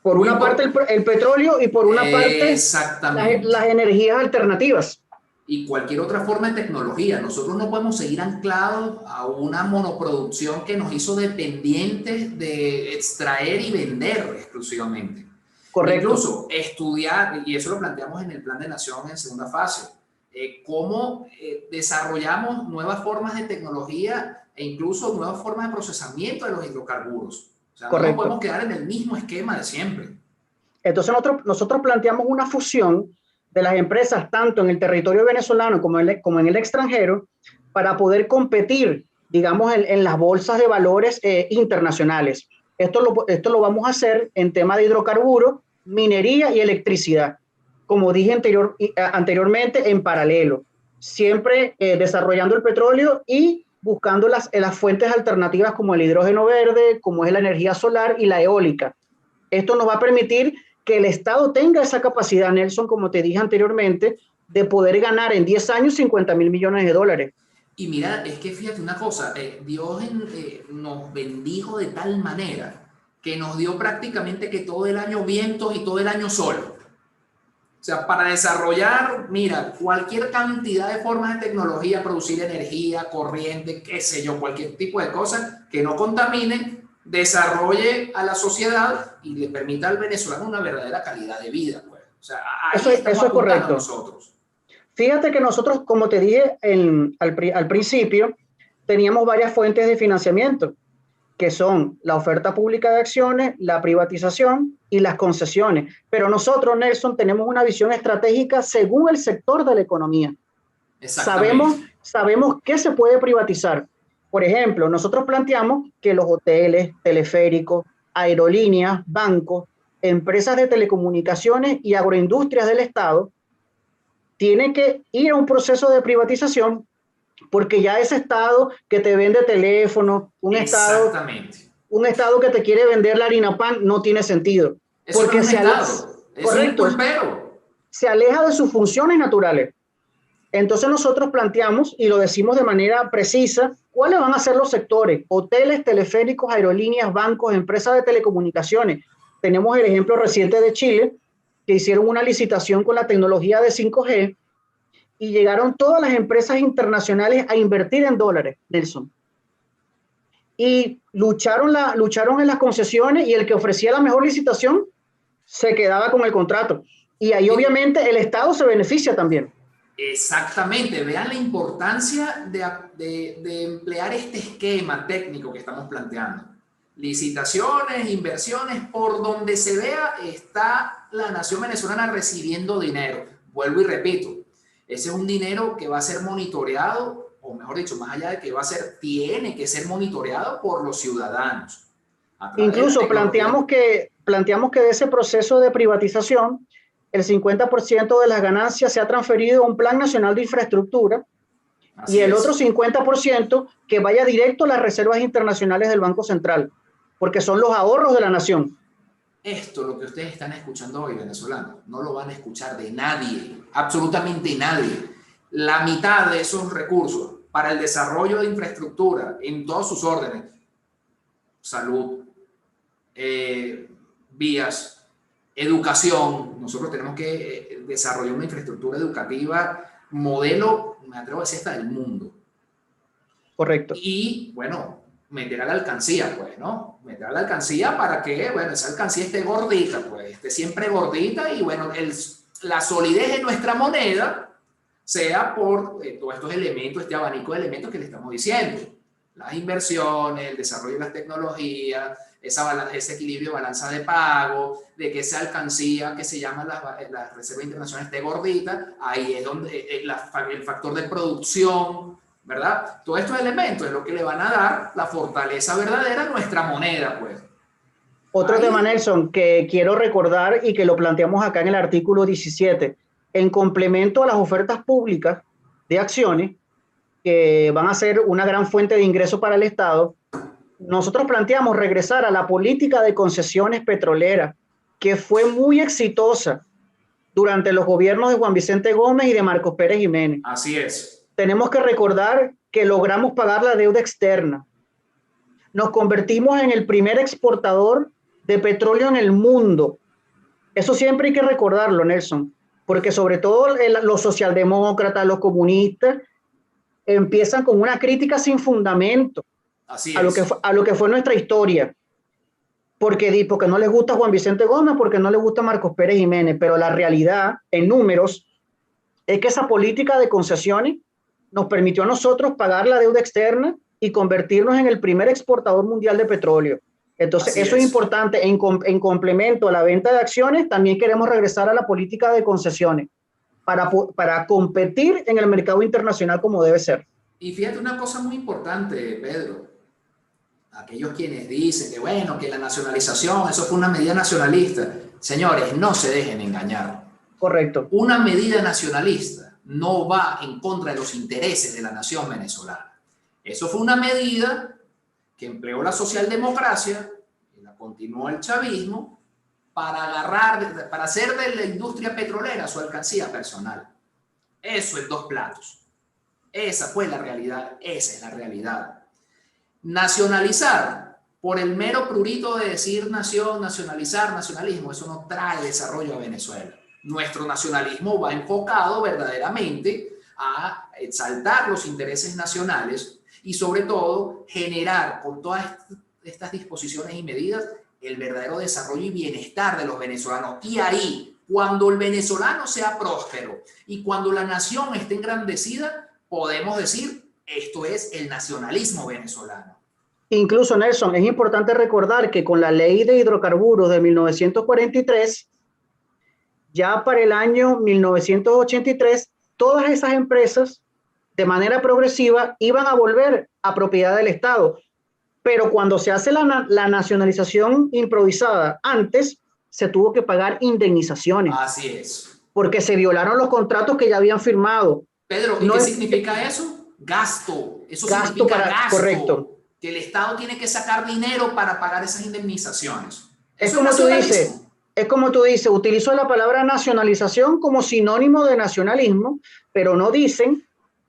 Por una parte el petróleo y por una parte las energías alternativas. Y cualquier otra forma de tecnología. Nosotros no podemos seguir anclados a una monoproducción que nos hizo dependientes de extraer y vender exclusivamente. Correcto. Incluso estudiar, y eso lo planteamos en el Plan de Nación en segunda fase, cómo desarrollamos nuevas formas de tecnología e incluso nuevas formas de procesamiento de los hidrocarburos. O sea, no podemos quedar en el mismo esquema de siempre. Entonces nosotros planteamos una fusión de las empresas tanto en el territorio venezolano como en el extranjero para poder competir, digamos, en las bolsas de valores internacionales. Esto lo vamos a hacer en tema de hidrocarburos, minería y electricidad, como dije anteriormente, en paralelo, siempre desarrollando el petróleo y buscando las fuentes alternativas como el hidrógeno verde, como es la energía solar y la eólica. Esto nos va a permitir que el Estado tenga esa capacidad, Nelson, como te dije anteriormente, de poder ganar en 10 años 50.000 millones de dólares. Y mira, es que fíjate una cosa, Dios nos bendijo de tal manera que nos dio prácticamente que todo el año vientos y todo el año sol. O sea, para desarrollar, mira, cualquier cantidad de formas de tecnología, producir energía, corriente, qué sé yo, cualquier tipo de cosas que no contaminen, desarrolle a la sociedad y le permita al venezolano una verdadera calidad de vida. Pues. O sea, eso es correcto. Nosotros. Fíjate que nosotros, como te dije al principio, teníamos varias fuentes de financiamiento, que son la oferta pública de acciones, la privatización y las concesiones. Pero nosotros, Nelson, tenemos una visión estratégica según el sector de la economía. Sabemos qué se puede privatizar. Por ejemplo, nosotros planteamos que los hoteles, teleféricos, aerolíneas, bancos, empresas de telecomunicaciones y agroindustrias del Estado tienen que ir a un proceso de privatización, porque ya ese Estado que te vende teléfono, un Estado que te quiere vender la harina pan, no tiene sentido. Eso porque no es un Estado, correcto, es un pulpero. Se aleja de sus funciones naturales. Entonces nosotros planteamos, y lo decimos de manera precisa, cuáles van a ser los sectores: hoteles, teleféricos, aerolíneas, bancos, empresas de telecomunicaciones. Tenemos el ejemplo reciente de Chile, que hicieron una licitación con la tecnología de 5G y llegaron todas las empresas internacionales a invertir en dólares, Nelson. Y lucharon en las concesiones, y el que ofrecía la mejor licitación se quedaba con el contrato. Y ahí obviamente el Estado se beneficia también. Exactamente, vean la importancia de emplear este esquema técnico que estamos planteando. Licitaciones, inversiones, por donde se vea está la nación venezolana recibiendo dinero. Vuelvo y repito, ese es un dinero que va a ser monitoreado, o mejor dicho, más allá de que tiene que ser monitoreado por los ciudadanos. Incluso planteamos que de ese proceso de privatización, el 50% de las ganancias se ha transferido a un Plan Nacional de Infraestructura, y el otro 50% que vaya directo a las reservas internacionales del Banco Central, porque son los ahorros de la nación. Esto, lo que ustedes están escuchando hoy, venezolanos, no lo van a escuchar de nadie, absolutamente nadie. La mitad de esos recursos para el desarrollo de infraestructura en todos sus órdenes, salud, vías, educación. Nosotros tenemos que desarrollar una infraestructura educativa modelo, me atrevo a decir, hasta del mundo. Correcto. Y, bueno, meter a la alcancía, pues, ¿no? Meter a la alcancía para que, bueno, esa alcancía esté gordita, pues, esté siempre gordita, y, bueno, la solidez de nuestra moneda sea por todos estos elementos, este abanico de elementos que le estamos diciendo. Las inversiones, el desarrollo de las tecnologías, ese equilibrio de balanza de pago, de que esa alcancía que se llama la Reserva Internacional esté gordita. Ahí es donde el factor de producción, ¿verdad? Todos estos elementos es lo que le van a dar la fortaleza verdadera a nuestra moneda, pues. Otro tema, Ahí, Nelson, que quiero recordar y que lo planteamos acá en el artículo 17, en complemento a las ofertas públicas de acciones, que van a ser una gran fuente de ingreso para el Estado, nosotros planteamos regresar a la política de concesiones petroleras, que fue muy exitosa durante los gobiernos de Juan Vicente Gómez y de Marcos Pérez Jiménez. así es. Tenemos que recordar que logramos pagar la deuda externa. Nos convertimos en el primer exportador de petróleo en el mundo. Eso siempre hay que recordarlo, Nelson, porque sobre todo los socialdemócratas, los comunistas, empiezan con una crítica sin fundamento Así a es. lo que fue nuestra historia, porque no les gusta Juan Vicente Gómez, porque no les gusta Marcos Pérez Jiménez, pero la realidad en números es que esa política de concesiones nos permitió a nosotros pagar la deuda externa y convertirnos en el primer exportador mundial de petróleo. Entonces, Así eso es es. importante. En complemento a la venta de acciones, también queremos regresar a la política de concesiones para competir en el mercado internacional como debe ser. Y fíjate una cosa muy importante, Pedro. Aquellos quienes dicen que, bueno, que la nacionalización, eso fue una medida nacionalista. Señores, no se dejen engañar. Correcto. Una medida nacionalista no va en contra de los intereses de la nación venezolana. Eso fue una medida que empleó la socialdemocracia y la continuó el chavismo para agarrar, para hacer de la industria petrolera su alcancía personal. Eso es dos platos. Esa fue la realidad, esa es la realidad. Nacionalizar por el mero prurito de decir nación, nacionalizar, nacionalismo, eso no trae desarrollo a Venezuela. Nuestro nacionalismo va enfocado verdaderamente a exaltar los intereses nacionales y sobre todo generar con todas estas disposiciones y medidas el verdadero desarrollo y bienestar de los venezolanos. Y ahí, cuando el venezolano sea próspero y cuando la nación esté engrandecida, podemos decir, esto es el nacionalismo venezolano. Incluso, Nelson, es importante recordar que con la ley de hidrocarburos de 1943, ya para el año 1983, todas esas empresas de manera progresiva iban a volver a propiedad del Estado. Pero cuando se hace la nacionalización improvisada, antes se tuvo que pagar indemnizaciones. Así es. Porque se violaron los contratos que ya habían firmado. Pedro, ¿y no qué es, significa eso? Gasto. Eso gasto significa para, gasto. correcto. Que el Estado tiene que sacar dinero para pagar esas indemnizaciones. Es Eso es como tú dices, nacionalismo. es como tú dices, utilizo la palabra nacionalización como sinónimo de nacionalismo, pero no dicen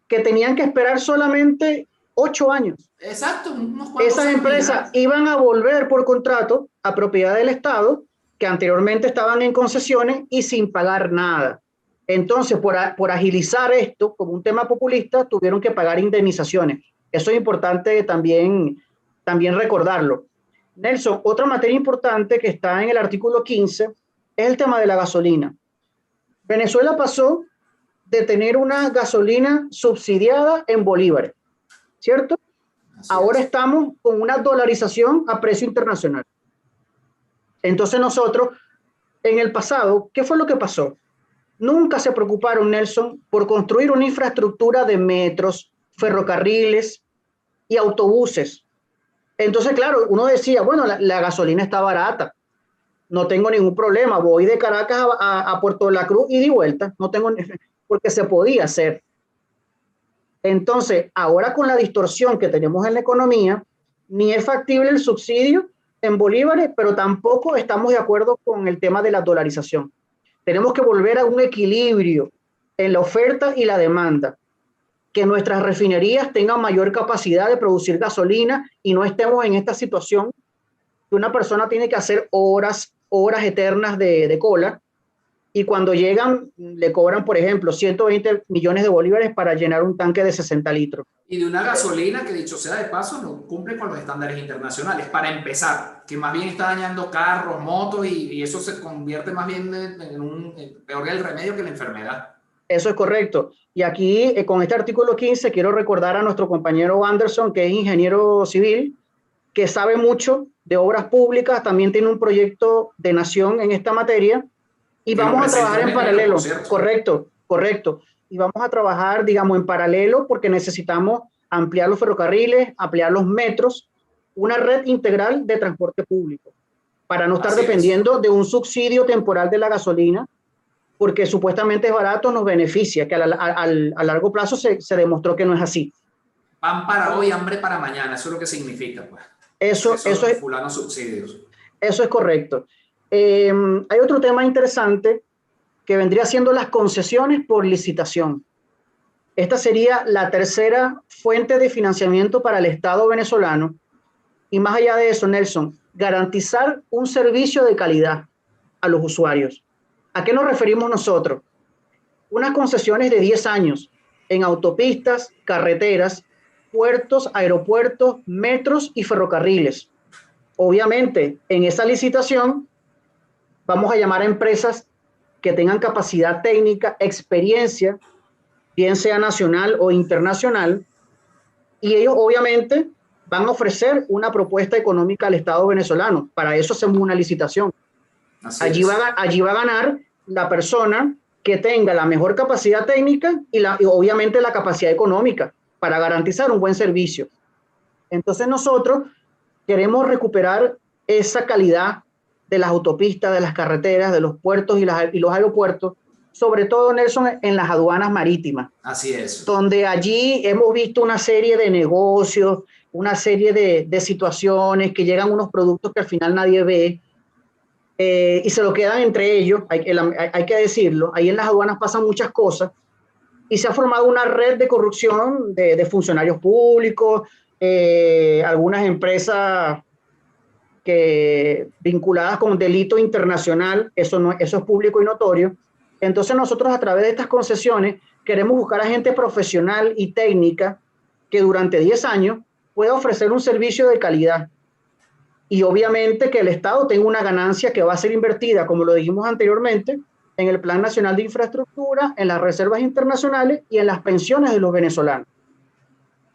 que tenían que esperar solamente 8 años. Exacto, unos cuantos Esas años y empresas ya. iban a volver por contrato a propiedad del Estado, que anteriormente estaban en concesiones y sin pagar nada. Entonces, por agilizar esto como un tema populista, tuvieron que pagar indemnizaciones. Eso es importante también recordarlo. Nelson, otra materia importante que está en el artículo 15 es el tema de la gasolina. Venezuela pasó de tener una gasolina subsidiada en bolívares, ¿cierto? Así Ahora es. estamos con una dolarización a precio internacional. Entonces nosotros, en el pasado, ¿qué fue lo que pasó? Nunca se preocuparon, Nelson, por construir una infraestructura de metros, ferrocarriles y autobuses. Entonces, claro, uno decía, bueno, la gasolina está barata, no tengo ningún problema, voy de Caracas a Puerto de la Cruz y de vuelta, no tengo, porque se podía hacer. Entonces, ahora con la distorsión que tenemos en la economía, ni es factible el subsidio en bolívares, pero tampoco estamos de acuerdo con el tema de la dolarización. Tenemos que volver a un equilibrio en la oferta y la demanda, que nuestras refinerías tengan mayor capacidad de producir gasolina y no estemos en esta situación que una persona tiene que hacer horas eternas de cola y cuando llegan le cobran, por ejemplo, 120 millones de bolívares para llenar un tanque de 60 litros. Y de una gasolina que, dicho sea de paso, no cumple con los estándares internacionales, para empezar, que más bien está dañando carros, motos, y eso se convierte más bien en peor el remedio que la enfermedad. Eso es correcto. Y aquí, con este artículo 15, quiero recordar a nuestro compañero Anderson, que es ingeniero civil, que sabe mucho de obras públicas, también tiene un proyecto de nación en esta materia, y Que lo vamos a presentó trabajar en en enero, por paralelo. cierto. Correcto, correcto. Y vamos a trabajar, digamos, en paralelo porque necesitamos ampliar los ferrocarriles, ampliar los metros, una red integral de transporte público. para no estar Así dependiendo de un subsidio temporal de la gasolina, porque supuestamente es barato, nos beneficia, que a largo plazo se demostró que no es así. Pan para hoy, hambre para mañana, eso es lo que significa, pues. Eso, Eso eso, los es, fulanos subsidios. eso es correcto. Hay otro tema interesante que vendría siendo las concesiones por licitación. Esta sería la tercera fuente de financiamiento para el Estado venezolano. Y más allá de eso, Nelson, garantizar un servicio de calidad a los usuarios. ¿A qué nos referimos nosotros? Unas concesiones de 10 años en autopistas, carreteras, puertos, aeropuertos, metros y ferrocarriles. Obviamente, en esa licitación vamos a llamar a empresas que tengan capacidad técnica, experiencia, bien sea nacional o internacional, y ellos obviamente van a ofrecer una propuesta económica al Estado venezolano. Para eso hacemos una licitación. Allí va a ganar la persona que tenga la mejor capacidad técnica y obviamente la capacidad económica para garantizar un buen servicio. Entonces nosotros queremos recuperar esa calidad de las autopistas, de las carreteras, de los puertos y los aeropuertos, sobre todo, Nelson, en las aduanas marítimas. Así es. Donde allí hemos visto una serie de negocios, una serie de situaciones que llegan unos productos que al final nadie ve, y se lo quedan entre ellos, hay que decirlo. Ahí en las aduanas pasan muchas cosas y se ha formado una red de corrupción de funcionarios públicos, algunas empresas vinculadas con delito internacional, eso es público y notorio. Entonces nosotros a través de estas concesiones queremos buscar a gente profesional y técnica que durante 10 años pueda ofrecer un servicio de calidad. Y obviamente que el Estado tenga una ganancia que va a ser invertida, como lo dijimos anteriormente, en el Plan Nacional de Infraestructura, en las reservas internacionales y en las pensiones de los venezolanos.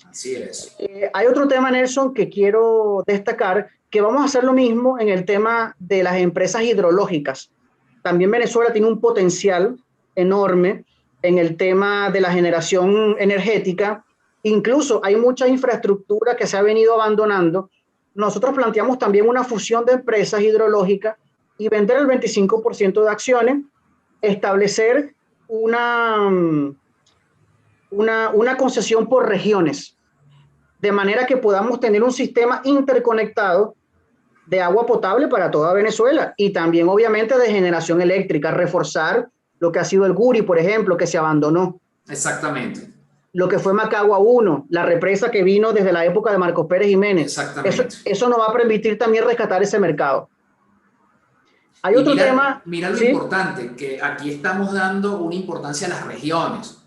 Así es. Hay otro tema, Nelson, que quiero destacar, que vamos a hacer lo mismo en el tema de las empresas hidrológicas. También Venezuela tiene un potencial enorme en el tema de la generación energética. Incluso hay mucha infraestructura que se ha venido abandonando. Nosotros planteamos también una fusión de empresas hidrológicas y vender el 25% de acciones, establecer una concesión por regiones, de manera que podamos tener un sistema interconectado de agua potable para toda Venezuela y también obviamente de generación eléctrica, reforzar lo que ha sido el Guri, por ejemplo, que se abandonó. Exactamente. Lo que fue Macagua 1, la represa que vino desde la época de Marcos Pérez Jiménez. Exactamente. Eso nos va a permitir también rescatar ese mercado. Hay otro tema. Mira lo importante, que aquí estamos dando una importancia a las regiones.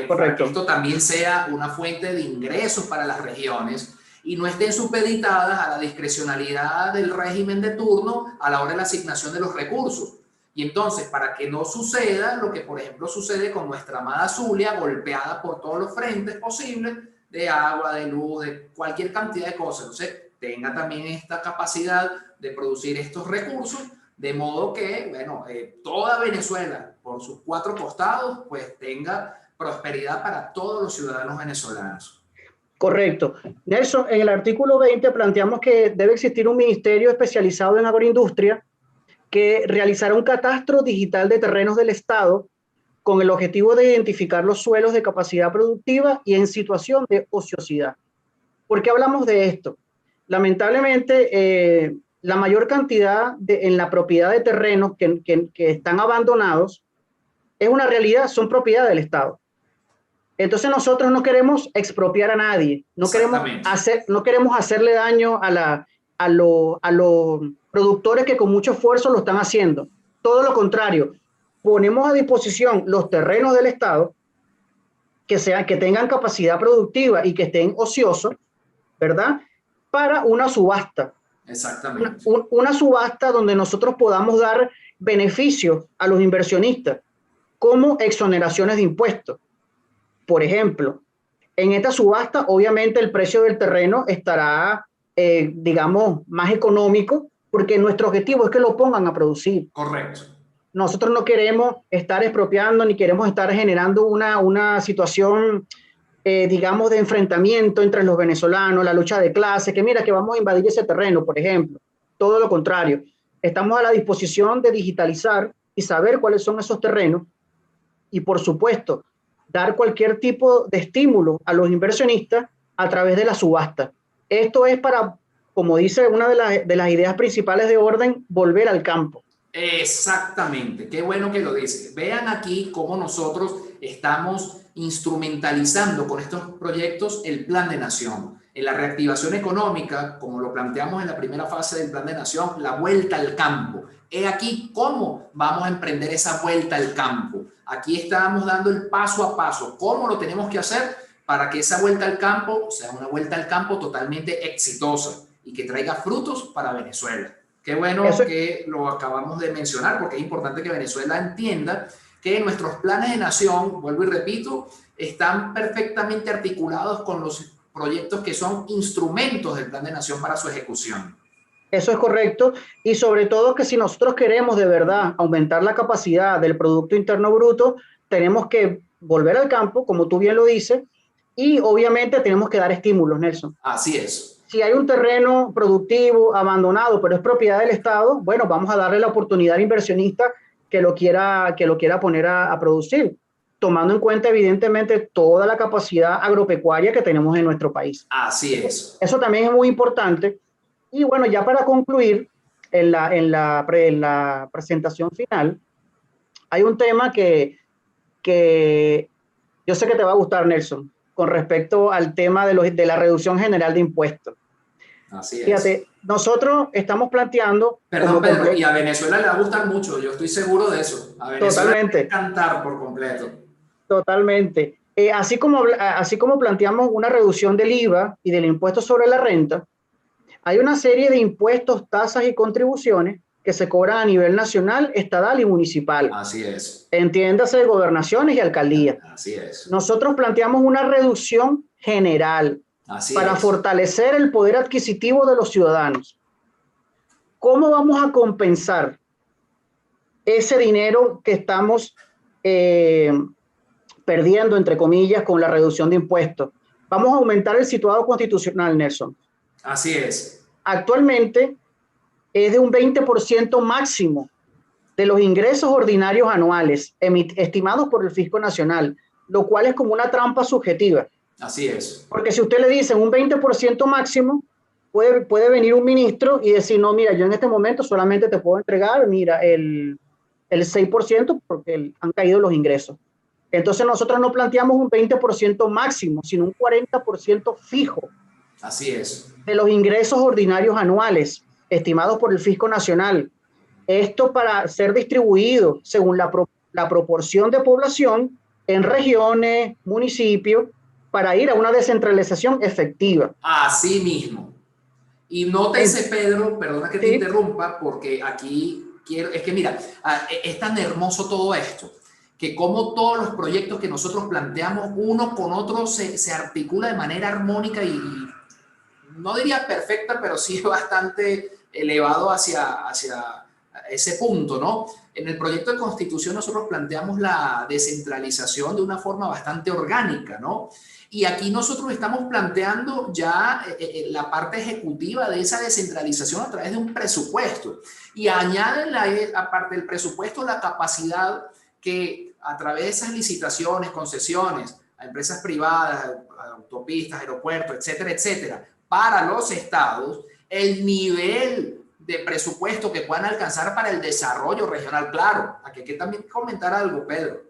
Para que esto también sea una fuente de ingresos para las regiones y no estén supeditadas a la discrecionalidad del régimen de turno a la hora de la asignación de los recursos. Y entonces, para que no suceda lo que, por ejemplo, sucede con nuestra amada Zulia, golpeada por todos los frentes posibles de agua, de luz, de cualquier cantidad de cosas. Entonces, tenga también esta capacidad de producir estos recursos, de modo que, bueno, toda Venezuela, por sus 4 costados, pues tenga prosperidad para todos los ciudadanos venezolanos. Correcto. Nelson, en el artículo 20 planteamos que debe existir un ministerio especializado en agroindustria que realizará un catastro digital de terrenos del Estado con el objetivo de identificar los suelos de capacidad productiva y en situación de ociosidad. ¿Por qué hablamos de esto? Lamentablemente, la mayor cantidad en la propiedad de terrenos que están abandonados es una realidad, son propiedad del Estado. Entonces nosotros no queremos expropiar a nadie, no queremos hacerle daño a los productores que con mucho esfuerzo lo están haciendo. Todo lo contrario, ponemos a disposición los terrenos del Estado que tengan capacidad productiva y que estén ociosos, ¿verdad? Para una subasta. Exactamente. Una subasta donde nosotros podamos dar beneficios a los inversionistas, como exoneraciones de impuestos. Por ejemplo, en esta subasta, obviamente el precio del terreno estará, digamos, más económico, porque nuestro objetivo es que lo pongan a producir. Correcto. Nosotros no queremos estar expropiando ni queremos estar generando una situación, digamos, de enfrentamiento entre los venezolanos, la lucha de clases, que mira que vamos a invadir ese terreno, por ejemplo. todo lo contrario. Estamos a la disposición de digitalizar y saber cuáles son esos terrenos y, por supuesto, dar cualquier tipo de estímulo a los inversionistas a través de la subasta. Esto es para, como dice una de las ideas principales de Orden, volver al campo. Exactamente, qué bueno que lo dices. Vean aquí cómo nosotros estamos instrumentalizando con estos proyectos el Plan de Nación. En la reactivación económica, como lo planteamos en la primera fase del Plan de Nación, la vuelta al campo. He aquí cómo vamos a emprender esa vuelta al campo. Aquí estamos dando el paso a paso, cómo lo tenemos que hacer para que esa vuelta al campo sea una vuelta al campo totalmente exitosa y que traiga frutos para Venezuela. Qué bueno Eso, que lo acabamos de mencionar, porque es importante que Venezuela entienda que nuestros planes de nación, vuelvo y repito, están perfectamente articulados con los proyectos que son instrumentos del plan de nación para su ejecución. Eso es correcto. Y sobre todo que si nosotros queremos de verdad aumentar la capacidad del Producto Interno Bruto, tenemos que volver al campo, como tú bien lo dices, y obviamente tenemos que dar estímulos, Nelson. Así es. Si hay un terreno productivo abandonado, pero es propiedad del Estado, bueno, vamos a darle la oportunidad al inversionista que lo quiera poner a producir, tomando en cuenta evidentemente toda la capacidad agropecuaria que tenemos en nuestro país. Así es. Eso también es muy importante. Y bueno, ya para concluir, en la presentación final, hay un tema que yo sé que te va a gustar, Nelson, con respecto al tema de la reducción general de impuestos. Así Fíjate, es. nosotros estamos planteando... Perdón, Pedro, y a Venezuela le va a gustar mucho, yo estoy seguro de eso. A Venezuela le va a Totalmente, encantar por completo. totalmente. Así como planteamos una reducción del IVA y del impuesto sobre la renta, hay una serie de impuestos, tasas y contribuciones que se cobran a nivel nacional, estatal y municipal. Así es. Entiéndase, gobernaciones y alcaldías. Así es. Nosotros planteamos una reducción general Así para es. fortalecer el poder adquisitivo de los ciudadanos. ¿Cómo vamos a compensar ese dinero que estamos perdiendo, entre comillas, con la reducción de impuestos? Vamos a aumentar el situado constitucional, Nelson. Así es. Actualmente es de un 20% máximo de los ingresos ordinarios anuales estimados por el Fisco Nacional, lo cual es como una trampa subjetiva. Así es. Porque si usted le dice un 20% máximo, puede venir un ministro y decir, no, mira, yo en este momento solamente te puedo entregar, mira, el 6% porque han caído los ingresos. Entonces nosotros no planteamos un 20% máximo, sino un 40% fijo. Así es. De los ingresos ordinarios anuales estimados por el Fisco Nacional. Esto para ser distribuido según la proporción de población en regiones, municipios, para ir a una descentralización efectiva. Así mismo. Y nótese, Pedro, perdona que te interrumpa, porque aquí quiero, es que mira, es tan hermoso todo esto, que como todos los proyectos que nosotros planteamos, uno con otro se articula de manera armónica y no diría perfecta, pero sí bastante elevado hacia ese punto, ¿no? En el proyecto de constitución nosotros planteamos la descentralización de una forma bastante orgánica, ¿no? Y aquí nosotros estamos planteando ya la parte ejecutiva de esa descentralización a través de un presupuesto. Y añaden, aparte del presupuesto, la capacidad que a través de esas licitaciones, concesiones a empresas privadas, a autopistas, aeropuertos, etcétera, etcétera, para los estados, el nivel de presupuesto que puedan alcanzar para el desarrollo regional. Claro, aquí hay que también comentar algo, Pedro,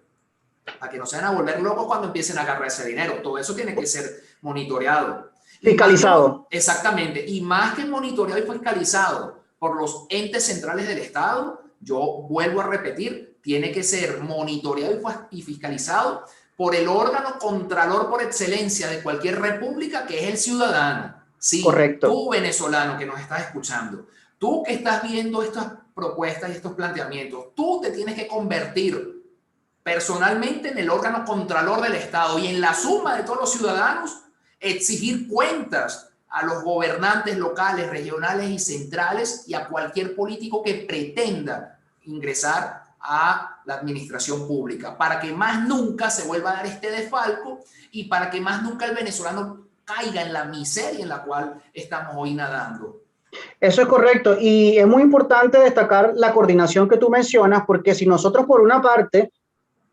para que no se van a volver locos cuando empiecen a agarrar ese dinero. Todo eso tiene que ser monitoreado. Fiscalizado. Exactamente. Y más que monitoreado y fiscalizado por los entes centrales del Estado, yo vuelvo a repetir, tiene que ser monitoreado y fiscalizado por el órgano contralor por excelencia de cualquier república, que es el ciudadano. Sí, correcto. Tú, venezolano, que nos estás escuchando, tú que estás viendo estas propuestas y estos planteamientos, tú te tienes que convertir personalmente en el órgano contralor del Estado y en la suma de todos los ciudadanos exigir cuentas a los gobernantes locales, regionales y centrales y a cualquier político que pretenda ingresar a la administración pública, para que más nunca se vuelva a dar este desfalco y para que más nunca el venezolano caiga en la miseria en la cual estamos hoy nadando. Eso es correcto y es muy importante destacar la coordinación que tú mencionas, porque si nosotros por una parte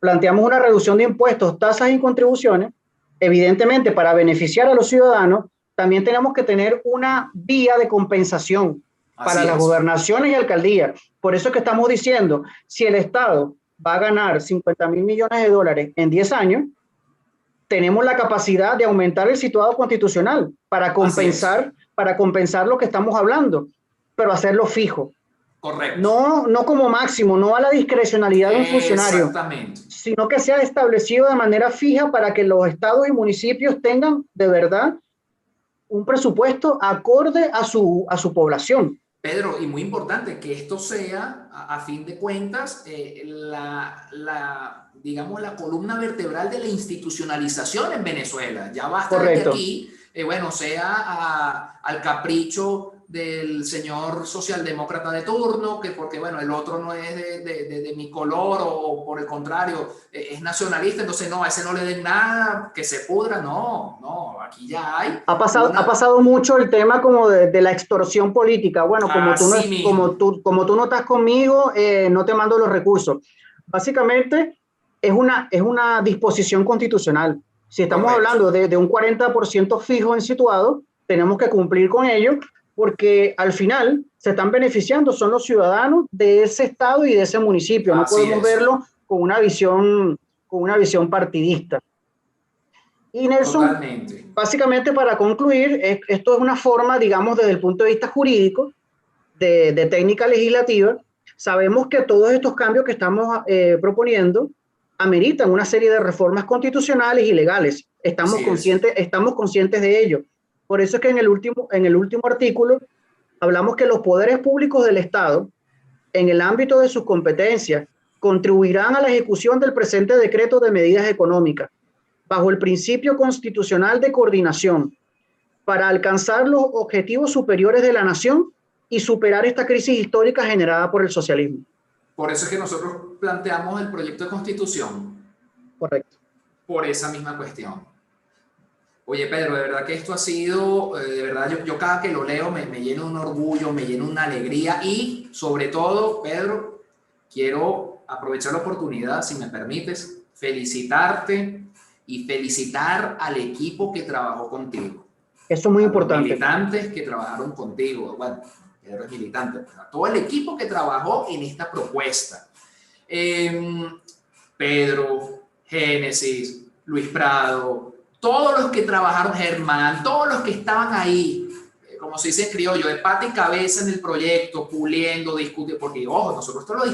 planteamos una reducción de impuestos, tasas y contribuciones, evidentemente para beneficiar a los ciudadanos, también tenemos que tener una vía de compensación para Así las es. gobernaciones y alcaldías. Por eso es que estamos diciendo, si el Estado va a ganar 50.000 millones de dólares en 10 años, tenemos la capacidad de aumentar el situado constitucional Así es. para compensar lo que estamos hablando, pero hacerlo fijo. Correcto. No, no como máximo, no a la discrecionalidad de un funcionario, Exactamente. sino que sea establecido de manera fija para que los estados y municipios tengan de verdad un presupuesto acorde a su población. Pedro, y muy importante que esto sea, a fin de cuentas, digamos, la columna vertebral de la institucionalización en Venezuela. Ya basta de que Correcto. aquí, bueno, sea al capricho del señor socialdemócrata de turno, que porque, bueno, el otro no es de mi color o por el contrario, es nacionalista, entonces no, a ese no le den nada, que se pudra. No, no, aquí ya hay Ha una, pasado mucho el tema como de la extorsión política. Bueno, así mismo, como tú no estás conmigo, no te mando los recursos. Básicamente es una disposición constitucional. Si estamos correcto. hablando de un 40% fijo en situado, tenemos que cumplir con ello porque al final se están beneficiando, son los ciudadanos de ese estado y de ese municipio. No Así podemos es, verlo con una visión partidista. Y Nelson, totalmente. básicamente para concluir, esto es una forma, digamos, desde el punto de vista jurídico, de técnica legislativa. Sabemos que todos estos cambios que estamos proponiendo ameritan una serie de reformas constitucionales y legales. Así es. Estamos conscientes de ello. Por eso es que en el último artículo hablamos que los poderes públicos del Estado, en el ámbito de sus competencias, contribuirán a la ejecución del presente decreto de medidas económicas bajo el principio constitucional de coordinación para alcanzar los objetivos superiores de la nación y superar esta crisis histórica generada por el socialismo. Por eso es que nosotros planteamos el proyecto de constitución, Correcto. por esa misma cuestión. Oye, Pedro, de verdad que esto ha sido, de verdad, yo cada que lo leo me lleno de un orgullo, me lleno de una alegría y sobre todo, Pedro, quiero aprovechar la oportunidad, si me permites, felicitarte y felicitar al equipo que trabajó contigo, Eso es muy a los importante. militantes que trabajaron contigo, bueno, Pedro es militante, pues, a todo el equipo que trabajó en esta propuesta. Eh, Pedro, Génesis, Luis Prado, todos los que trabajaron, Germán, todos los que estaban ahí, como se dice en criollo, de pata y cabeza en el proyecto, puliendo, discutiendo, porque ojo, nosotros esto lo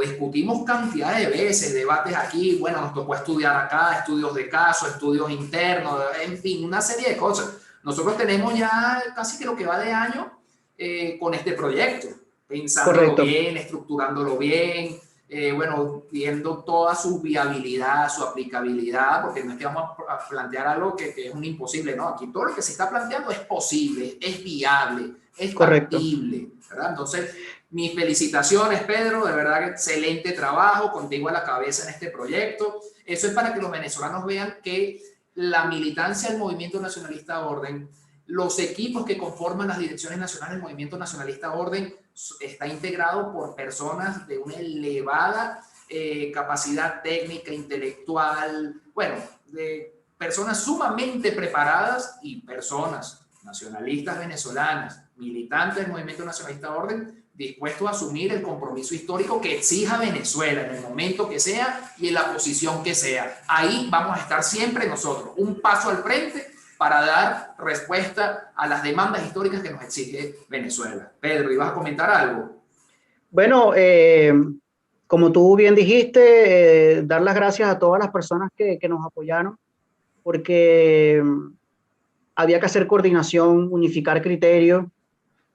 discutimos cantidad de veces, debates aquí, bueno, nos tocó estudiar acá, estudios de caso, estudios internos, en fin, una serie de cosas. Nosotros tenemos ya casi que lo que va de año con este proyecto, pensándolo Correcto. bien, estructurándolo bien, bueno, viendo toda su viabilidad, su aplicabilidad, porque no es que vamos a plantear algo que es un imposible, no, aquí todo lo que se está planteando es posible, es viable, es Correcto. factible, ¿verdad? Entonces, mis felicitaciones, Pedro, de verdad que excelente trabajo, contigo a la cabeza en este proyecto. Eso es para que los venezolanos vean que la militancia del Movimiento Nacionalista Orden, los equipos que conforman las direcciones nacionales del Movimiento Nacionalista Orden, está integrado por personas de una elevada capacidad técnica, intelectual, bueno, de personas sumamente preparadas y personas nacionalistas venezolanas, militantes del Movimiento Nacionalista Orden, dispuestos a asumir el compromiso histórico que exija Venezuela en el momento que sea y en la posición que sea. Ahí vamos a estar siempre nosotros, un paso al frente para dar respuesta a las demandas históricas que nos exige Venezuela. Pedro, ¿ibas a comentar algo? Bueno, como tú bien dijiste, dar las gracias a todas las personas que nos apoyaron, porque había que hacer coordinación, unificar criterios,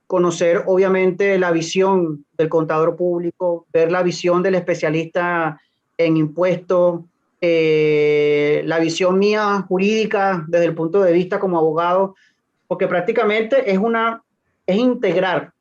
conocer obviamente la visión del contador público, ver la visión del especialista en impuestos, la visión mía jurídica desde el punto de vista como abogado, porque prácticamente es integrar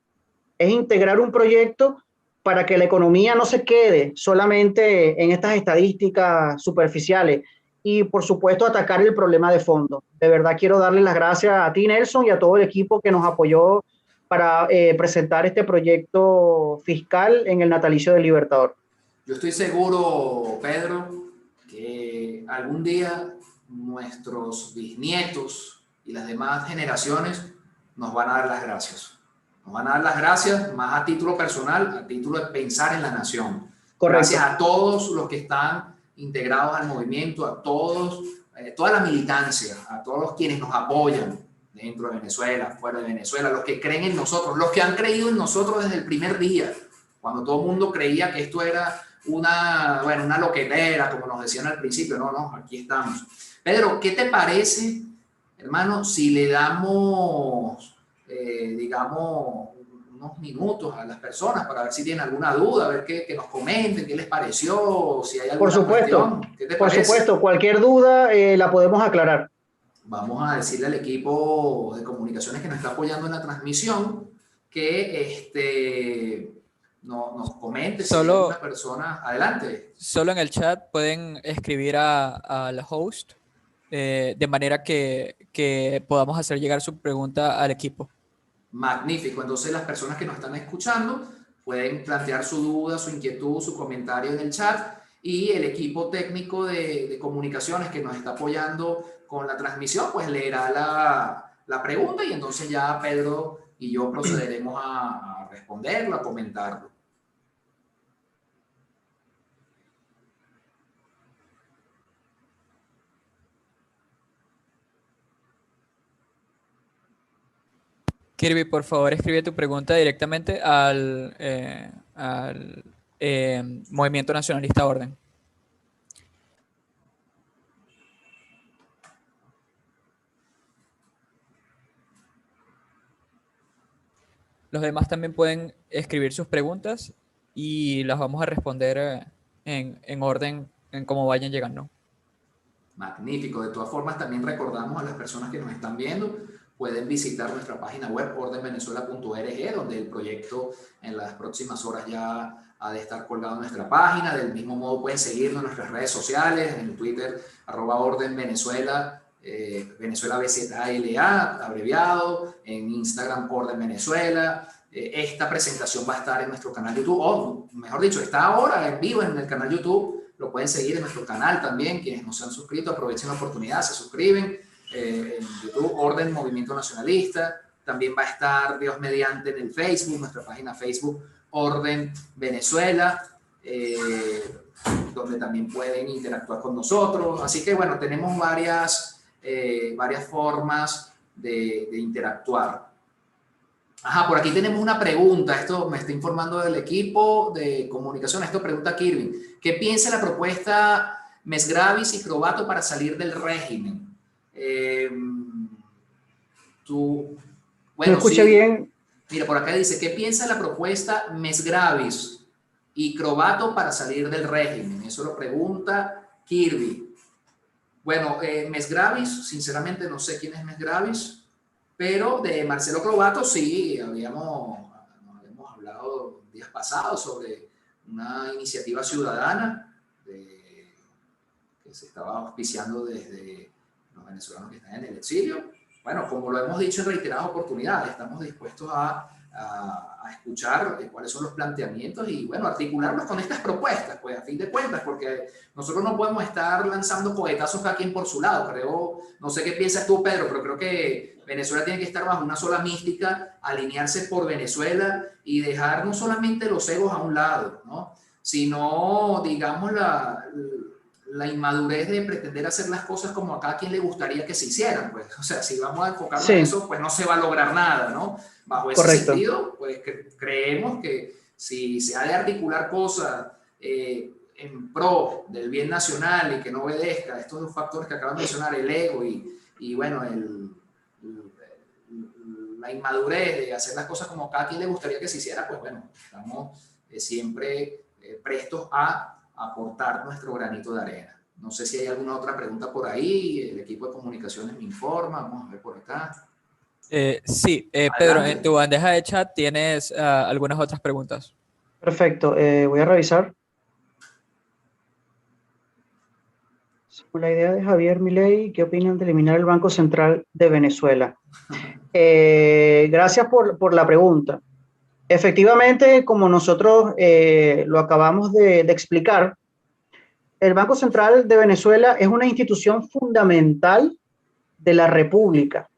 un proyecto para que la economía no se quede solamente en estas estadísticas superficiales y por supuesto atacar el problema de fondo. De verdad quiero darle las gracias a ti, Nelson, y a todo el equipo que nos apoyó para presentar este proyecto fiscal en el natalicio del Libertador. Yo estoy seguro, Pedro, que algún día nuestros bisnietos y las demás generaciones nos van a dar las gracias. Nos van a dar las gracias más a título personal, a título de pensar en la nación. Correcto. Gracias a todos los que están integrados al movimiento, a todos, toda la militancia, a todos los quienes nos apoyan dentro de Venezuela, fuera de Venezuela, los que creen en nosotros, los que han creído en nosotros desde el primer día, cuando todo el mundo creía que esto era una loquetera, como nos decían al principio. No, aquí estamos. Pedro, ¿qué te parece, hermano, si le damos, digamos, unos minutos a las personas para ver si tienen alguna duda, a ver que nos comenten, qué les pareció, si hay alguna cuestión? ¿Qué te parece? Por supuesto, cualquier duda la podemos aclarar. Vamos a decirle al equipo de comunicaciones que nos está apoyando en la transmisión que nos comente si hay alguna persona. Adelante. Solo en el chat pueden escribir al host de manera que podamos hacer llegar su pregunta al equipo. Magnífico. Entonces las personas que nos están escuchando pueden plantear su duda, su inquietud, su comentario en el chat, y el equipo técnico de comunicaciones que nos está apoyando con la transmisión pues leerá la pregunta, y entonces ya Pedro y yo procederemos a responderlo, a comentarlo. Kirby, por favor, escribe tu pregunta directamente al Movimiento Nacionalista Orden. Los demás también pueden escribir sus preguntas y las vamos a responder en orden, en cómo vayan llegando. Magnífico. De todas formas, también recordamos a las personas que nos están viendo, pueden visitar nuestra página web ordenvenezuela.org, donde el proyecto en las próximas horas ya ha de estar colgado en nuestra página. Del mismo modo pueden seguirnos en nuestras redes sociales, en Twitter, @ordenvenezuela, Venezuela BZLA, abreviado, en Instagram Orden Venezuela. Esta presentación va a estar en nuestro canal YouTube, o mejor dicho, está ahora en vivo en el canal YouTube. Lo pueden seguir en nuestro canal también. Quienes no se han suscrito, aprovechen la oportunidad, se suscriben. En YouTube, Orden Movimiento Nacionalista. También va a estar, Dios mediante, en el Facebook, nuestra página Facebook, Orden Venezuela, donde también pueden interactuar con nosotros. Así que, bueno, tenemos varias formas de interactuar. Ajá, por aquí tenemos una pregunta. Esto me está informando del equipo de comunicación. Esto pregunta Kirby. ¿Qué piensa la propuesta Mesgravis y Crobato para salir del régimen? Bueno, escuché bien. Mira, por acá dice, ¿qué piensa la propuesta Mesgravis y Crobato para salir del régimen? Eso lo pregunta Kirby. Bueno, Mesgravis, sinceramente no sé quién es Mesgravis, pero de Marcelo Crobato sí, habíamos hablado días pasados sobre una iniciativa ciudadana que se estaba auspiciando desde los venezolanos que están en el exilio. Bueno, como lo hemos dicho en reiteradas oportunidades, estamos dispuestos a escuchar cuáles son los planteamientos y, bueno, articularlos con estas propuestas, pues a fin de cuentas, porque nosotros no podemos estar lanzando cohetazos cada quien por su lado. Creo, no sé qué piensas tú, Pedro, pero creo que Venezuela tiene que estar bajo una sola mística, alinearse por Venezuela y dejar no solamente los egos a un lado, ¿no?, sino, digamos, la inmadurez de pretender hacer las cosas como a cada quien le gustaría que se hicieran, pues. O sea, si vamos a enfocarnos en eso, pues no se va a lograr nada, ¿no? Bajo ese sentido, pues creemos que si se ha de articular cosas en pro del bien nacional y que no obedezca a estos dos factores que acabo de mencionar, el ego y bueno, la inmadurez de hacer las cosas como cada quien le gustaría que se hiciera, pues bueno, estamos siempre prestos a aportar nuestro granito de arena. No sé si hay alguna otra pregunta por ahí. El equipo de comunicaciones me informa. Vamos a ver por acá. Sí, Pedro, en tu bandeja de chat tienes algunas otras preguntas. Perfecto, voy a revisar. Sobre la idea de Javier Milei, ¿qué opinan de eliminar el Banco Central de Venezuela? Gracias por la pregunta. Efectivamente, como nosotros lo acabamos de explicar, el Banco Central de Venezuela es una institución fundamental de la República,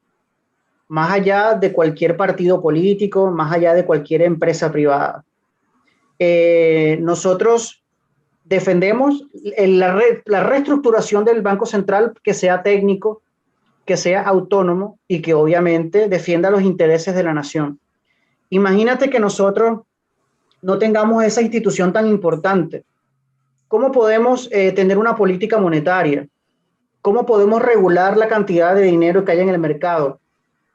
más allá de cualquier partido político, más allá de cualquier empresa privada. Nosotros defendemos la reestructuración del Banco Central que sea técnico, que sea autónomo y que obviamente defienda los intereses de la nación. Imagínate que nosotros no tengamos esa institución tan importante. ¿Cómo podemos tener una política monetaria? ¿Cómo podemos regular la cantidad de dinero que hay en el mercado?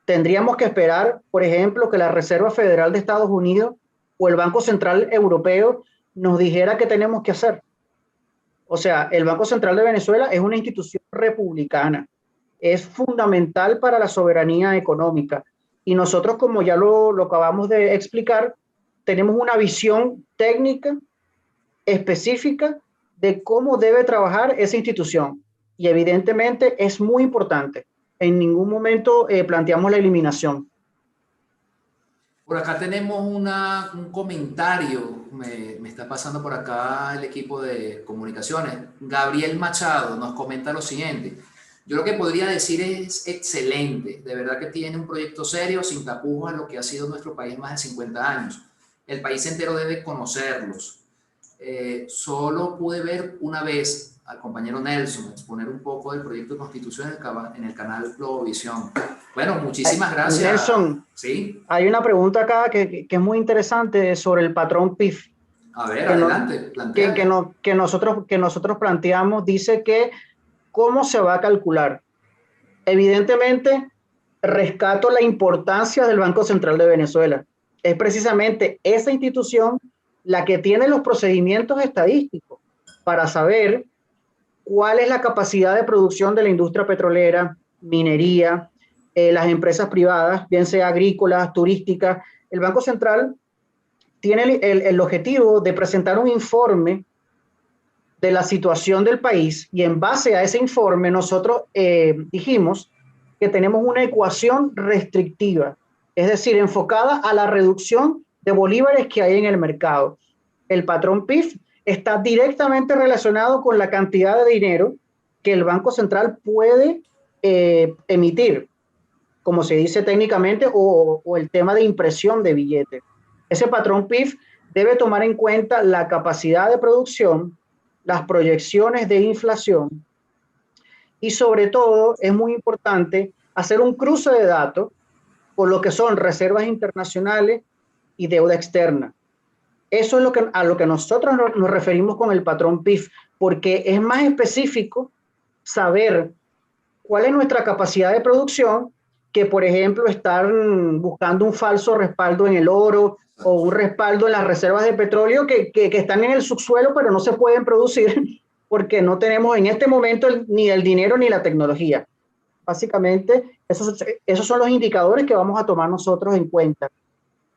Tendríamos que esperar, por ejemplo, que la Reserva Federal de Estados Unidos o el Banco Central Europeo nos dijera qué tenemos que hacer. O sea, el Banco Central de Venezuela es una institución republicana. Es fundamental para la soberanía económica. Y nosotros, como ya lo acabamos de explicar, tenemos una visión técnica específica de cómo debe trabajar esa institución. Y evidentemente es muy importante. En ningún momento planteamos la eliminación. Por acá tenemos un comentario, me está pasando por acá el equipo de comunicaciones. Gabriel Machado nos comenta lo siguiente. Yo lo que podría decir es excelente, de verdad que tiene un proyecto serio, sin tapujos a lo que ha sido nuestro país más de 50 años. El país entero debe conocerlos. Solo pude ver una vez al compañero Nelson exponer un poco del proyecto de Constitución en el canal Globovisión. Bueno, muchísimas gracias. Nelson, ¿sí? Hay una pregunta acá que es muy interesante sobre el patrón PIF. A ver, adelante, que nosotros planteamos, dice que ¿cómo se va a calcular? Evidentemente, rescato la importancia del Banco Central de Venezuela. Es precisamente esa institución la que tiene los procedimientos estadísticos para saber cuál es la capacidad de producción de la industria petrolera, minería, las empresas privadas, bien sea agrícolas, turísticas. El Banco Central tiene el objetivo de presentar un informe de la situación del país y en base a ese informe nosotros dijimos que tenemos una ecuación restrictiva, es decir, enfocada a la reducción de bolívares que hay en el mercado. El patrón PIF está directamente relacionado con la cantidad de dinero que el Banco Central puede emitir, como se dice técnicamente, o el tema de impresión de billetes. Ese patrón PIF debe tomar en cuenta la capacidad de producción, las proyecciones de inflación y sobre todo es muy importante hacer un cruce de datos con lo que son reservas internacionales y deuda externa. Eso es a lo que nosotros nos referimos con el patrón PIF, porque es más específico saber cuál es nuestra capacidad de producción que, por ejemplo, estar buscando un falso respaldo en el oro o un respaldo en las reservas de petróleo que están en el subsuelo, pero no se pueden producir porque no tenemos en este momento ni el dinero ni la tecnología. Básicamente, esos son los indicadores que vamos a tomar nosotros en cuenta.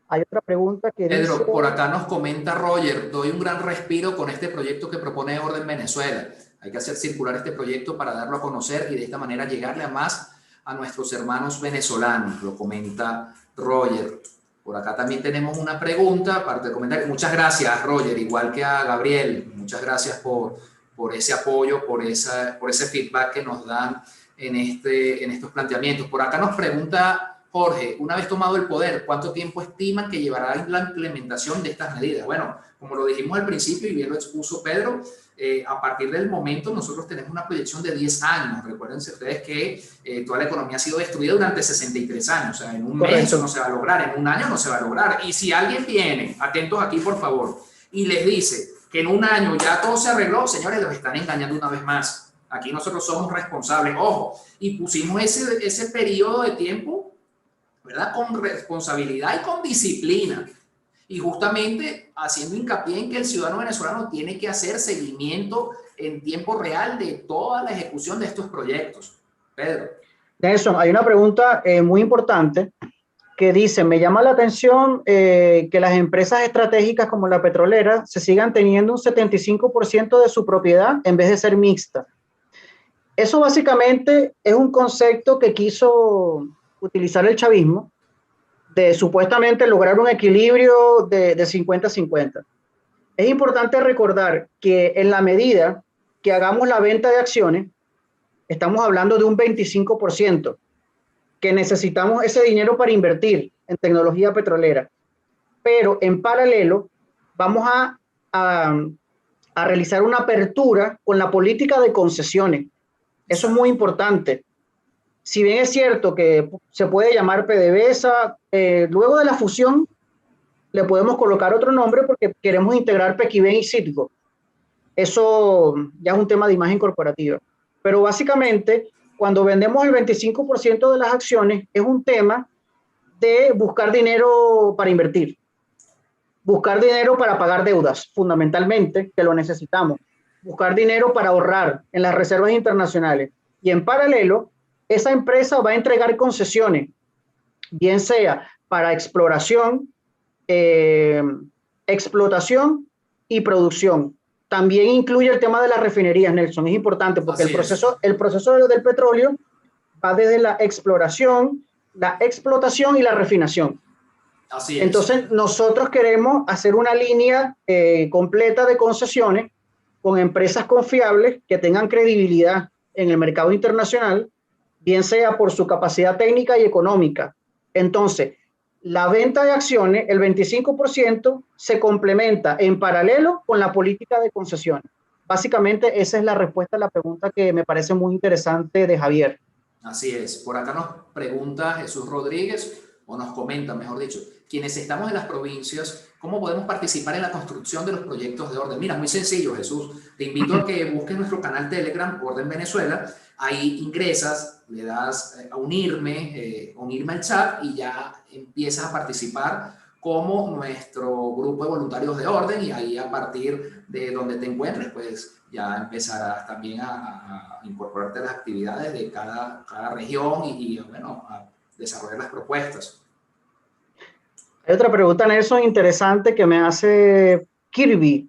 Hay otra pregunta que Pedro, dice... por acá nos comenta Roger, doy un gran respiro con este proyecto que propone Orden Venezuela. Hay que hacer circular este proyecto para darlo a conocer y de esta manera llegarle a más a nuestros hermanos venezolanos, lo comenta Roger. Por acá también tenemos una pregunta, aparte de comentario. Muchas gracias, Roger, igual que a Gabriel. Muchas gracias por ese apoyo, por ese feedback que nos dan en estos planteamientos. Por acá nos pregunta Jorge, una vez tomado el poder, ¿cuánto tiempo estiman que llevará la implementación de estas medidas? Bueno, como lo dijimos al principio y bien lo expuso Pedro, a partir del momento nosotros tenemos una proyección de 10 años. Recuérdense ustedes que toda la economía ha sido destruida durante 63 años. O sea, en un mes eso no se va a lograr, en un año no se va a lograr. Y si alguien viene, atentos aquí por favor, y les dice que en un año ya todo se arregló, señores, los están engañando una vez más. Aquí nosotros somos responsables, ojo, y pusimos ese periodo de tiempo, ¿verdad? Con responsabilidad y con disciplina. Y justamente haciendo hincapié en que el ciudadano venezolano tiene que hacer seguimiento en tiempo real de toda la ejecución de estos proyectos. Pedro. Nelson, hay una pregunta muy importante que dice, me llama la atención que las empresas estratégicas como la petrolera se sigan teniendo un 75% de su propiedad en vez de ser mixta. Eso básicamente es un concepto que quiso utilizar el chavismo de supuestamente lograr un equilibrio de 50-50. Es importante recordar que en la medida que hagamos la venta de acciones, estamos hablando de un 25%, que necesitamos ese dinero para invertir en tecnología petrolera. Pero en paralelo vamos a realizar una apertura con la política de concesiones. Eso es muy importante. Si bien es cierto que se puede llamar PDVSA, luego de la fusión le podemos colocar otro nombre porque queremos integrar Pequiven y Citgo. Eso ya es un tema de imagen corporativa. Pero básicamente, cuando vendemos el 25% de las acciones, es un tema de buscar dinero para invertir, buscar dinero para pagar deudas, fundamentalmente, que lo necesitamos, buscar dinero para ahorrar en las reservas internacionales. Y en paralelo, esa empresa va a entregar concesiones, bien sea para exploración, explotación y producción. También incluye el tema de las refinerías, Nelson, es importante porque el proceso del petróleo va desde la exploración, la explotación y la refinación. Así es. Entonces, nosotros queremos hacer una línea completa de concesiones con empresas confiables que tengan credibilidad en el mercado internacional, bien sea por su capacidad técnica y económica. Entonces, la venta de acciones, el 25%, se complementa en paralelo con la política de concesiones. Básicamente, esa es la respuesta a la pregunta que me parece muy interesante de Javier. Así es. Por acá nos pregunta Jesús Rodríguez, o nos comenta, mejor dicho, quienes estamos en las provincias, ¿cómo podemos participar en la construcción de los proyectos de orden? Mira, muy sencillo, Jesús. Te invito a que busques nuestro canal Telegram, Orden Venezuela. Ahí ingresas, le das a unirme al chat y ya empiezas a participar como nuestro grupo de voluntarios de orden, y ahí a partir de donde te encuentres, pues ya empezarás también a incorporarte a las actividades de cada región y bueno, a desarrollar las propuestas. Hay otra pregunta, Nelson, interesante que me hace Kirby.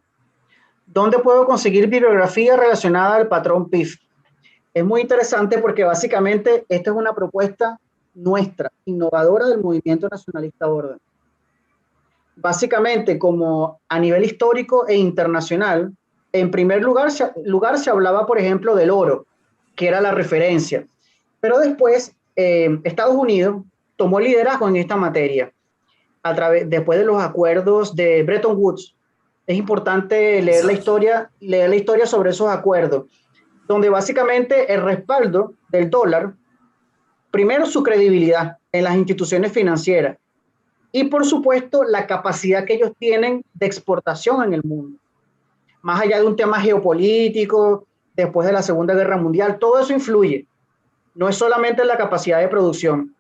¿Dónde puedo conseguir bibliografía relacionada al patrón PIF? Es muy interesante porque básicamente esta es una propuesta nuestra, innovadora del Movimiento Nacionalista Orden. Básicamente, como a nivel histórico e internacional, en primer lugar se hablaba, por ejemplo, del oro, que era la referencia. Pero después, Estados Unidos tomó el liderazgo en esta materia, después de los acuerdos de Bretton Woods. Es importante leer la historia sobre esos acuerdos, donde básicamente el respaldo del dólar, primero su credibilidad en las instituciones financieras y por supuesto la capacidad que ellos tienen de exportación en el mundo. Más allá de un tema geopolítico, después de la Segunda Guerra Mundial, todo eso influye. No es solamente la capacidad de producción,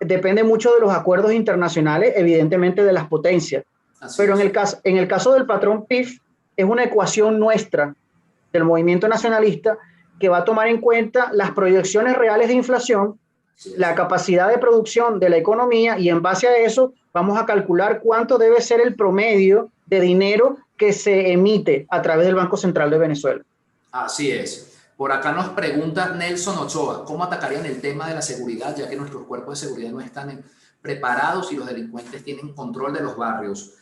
depende mucho de los acuerdos internacionales, evidentemente de las potencias. Pero en el caso del patrón PIF, es una ecuación nuestra del movimiento nacionalista que va a tomar en cuenta las proyecciones reales de inflación, la capacidad de producción de la economía, y en base a eso vamos a calcular cuánto debe ser el promedio de dinero que se emite a través del Banco Central de Venezuela. Así es. Por acá nos pregunta Nelson Ochoa, ¿cómo atacarían el tema de la seguridad, ya que nuestros cuerpos de seguridad no están preparados y los delincuentes tienen control de los barrios?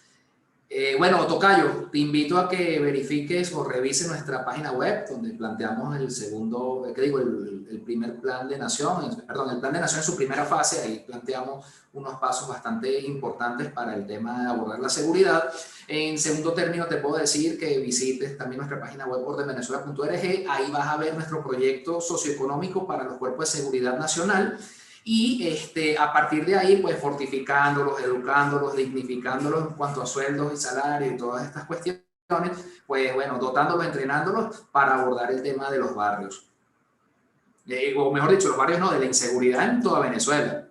Bueno, Tocayo, te invito a que verifiques o revises nuestra página web, donde planteamos el primer plan de nación, el plan de nación en su primera fase. Ahí planteamos unos pasos bastante importantes para el tema de abordar la seguridad. En segundo término, te puedo decir que visites también nuestra página web ordenvenezuela.org. Ahí vas a ver nuestro proyecto socioeconómico para los cuerpos de seguridad nacional. Y a partir de ahí, pues fortificándolos, educándolos, dignificándolos en cuanto a sueldos y salarios y todas estas cuestiones, pues bueno, dotándolos, entrenándolos para abordar el tema de los barrios. O mejor dicho, los barrios no, de la inseguridad en toda Venezuela.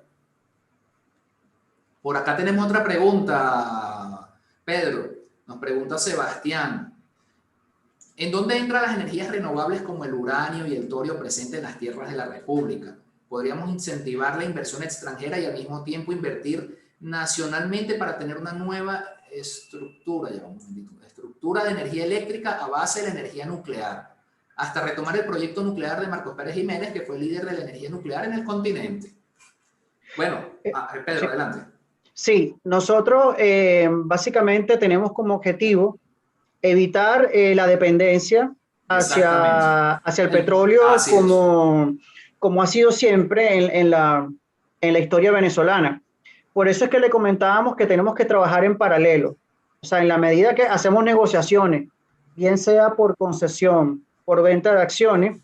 Por acá tenemos otra pregunta, Pedro. Nos pregunta Sebastián. ¿En dónde entran las energías renovables como el uranio y el torio presentes en las tierras de la República? ¿Podríamos incentivar la inversión extranjera y al mismo tiempo invertir nacionalmente para tener una nueva estructura de energía eléctrica a base de la energía nuclear? hasta retomar el proyecto nuclear de Marcos Pérez Jiménez, que fue líder de la energía nuclear en el continente. Bueno, Pedro, Sí. adelante. Sí, nosotros básicamente tenemos como objetivo evitar la dependencia Exactamente. hacia el petróleo Así es. como ha sido siempre en la historia venezolana. Por eso es que le comentábamos que tenemos que trabajar en paralelo. O sea, en la medida que hacemos negociaciones, bien sea por concesión, por venta de acciones,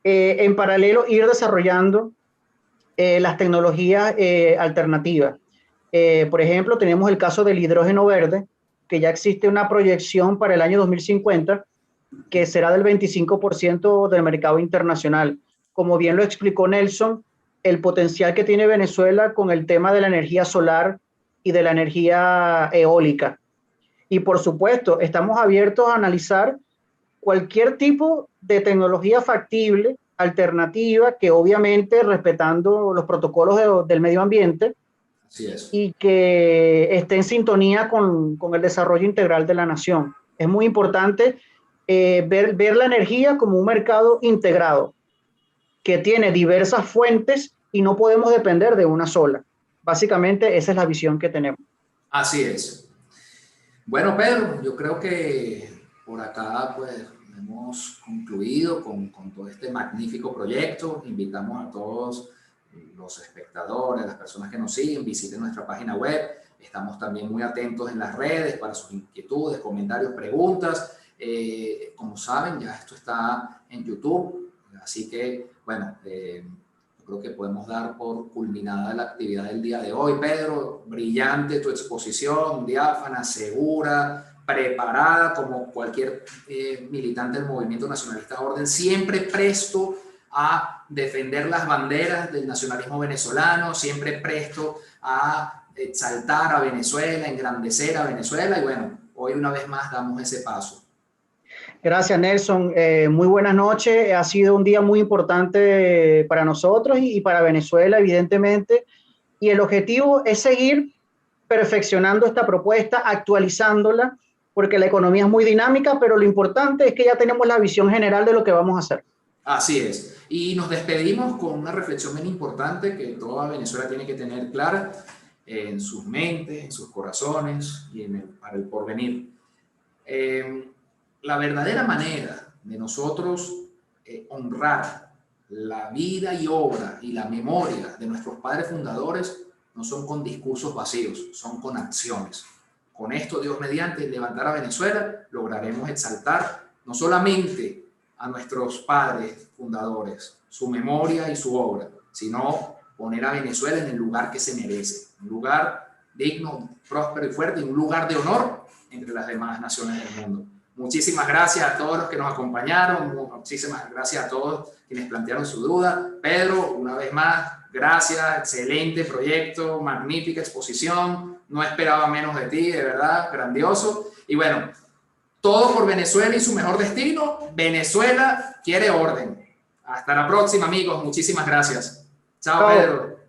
en paralelo ir desarrollando las tecnologías alternativas. Por ejemplo, tenemos el caso del hidrógeno verde, que ya existe una proyección para el año 2050 que será del 25% del mercado internacional. Como bien lo explicó Nelson, el potencial que tiene Venezuela con el tema de la energía solar y de la energía eólica. Y por supuesto, estamos abiertos a analizar cualquier tipo de tecnología factible, alternativa, que obviamente respetando los protocolos del medio ambiente Así es. y que esté en sintonía con el desarrollo integral de la nación. Es muy importante ver la energía como un mercado integrado que tiene diversas fuentes y no podemos depender de una sola. Básicamente esa es la visión que tenemos. Así es. Bueno, Pedro, yo creo que por acá pues hemos concluido con todo este magnífico proyecto. Invitamos a todos los espectadores, las personas que nos siguen, visiten nuestra página web. Estamos también muy atentos en las redes para sus inquietudes, comentarios, preguntas. Como saben, ya esto está en YouTube, así que, bueno, yo creo que podemos dar por culminada la actividad del día de hoy. Pedro, brillante tu exposición, diáfana, segura, preparada, como cualquier militante del Movimiento Nacionalista Orden, siempre presto a defender las banderas del nacionalismo venezolano, siempre presto a exaltar a Venezuela, engrandecer a Venezuela, y bueno, hoy una vez más damos ese paso. Gracias, Nelson. Muy buenas noches. Ha sido un día muy importante para nosotros y para Venezuela, evidentemente. Y el objetivo es seguir perfeccionando esta propuesta, actualizándola, porque la economía es muy dinámica, pero lo importante es que ya tenemos la visión general de lo que vamos a hacer. Así es. Y nos despedimos con una reflexión bien importante que toda Venezuela tiene que tener clara en sus mentes, en sus corazones y para el porvenir. La verdadera manera de nosotros honrar la vida y obra y la memoria de nuestros padres fundadores no son con discursos vacíos, son con acciones. Con esto, Dios mediante, levantar a Venezuela, lograremos exaltar no solamente a nuestros padres fundadores, su memoria y su obra, sino poner a Venezuela en el lugar que se merece, un lugar digno, próspero y fuerte, y un lugar de honor entre las demás naciones del mundo. Muchísimas gracias a todos los que nos acompañaron, muchísimas gracias a todos quienes plantearon su duda. Pedro, una vez más, gracias, excelente proyecto, magnífica exposición, no esperaba menos de ti, de verdad, grandioso. Y bueno, todo por Venezuela y su mejor destino. Venezuela quiere orden. Hasta la próxima, amigos, muchísimas gracias. Chao, Pedro.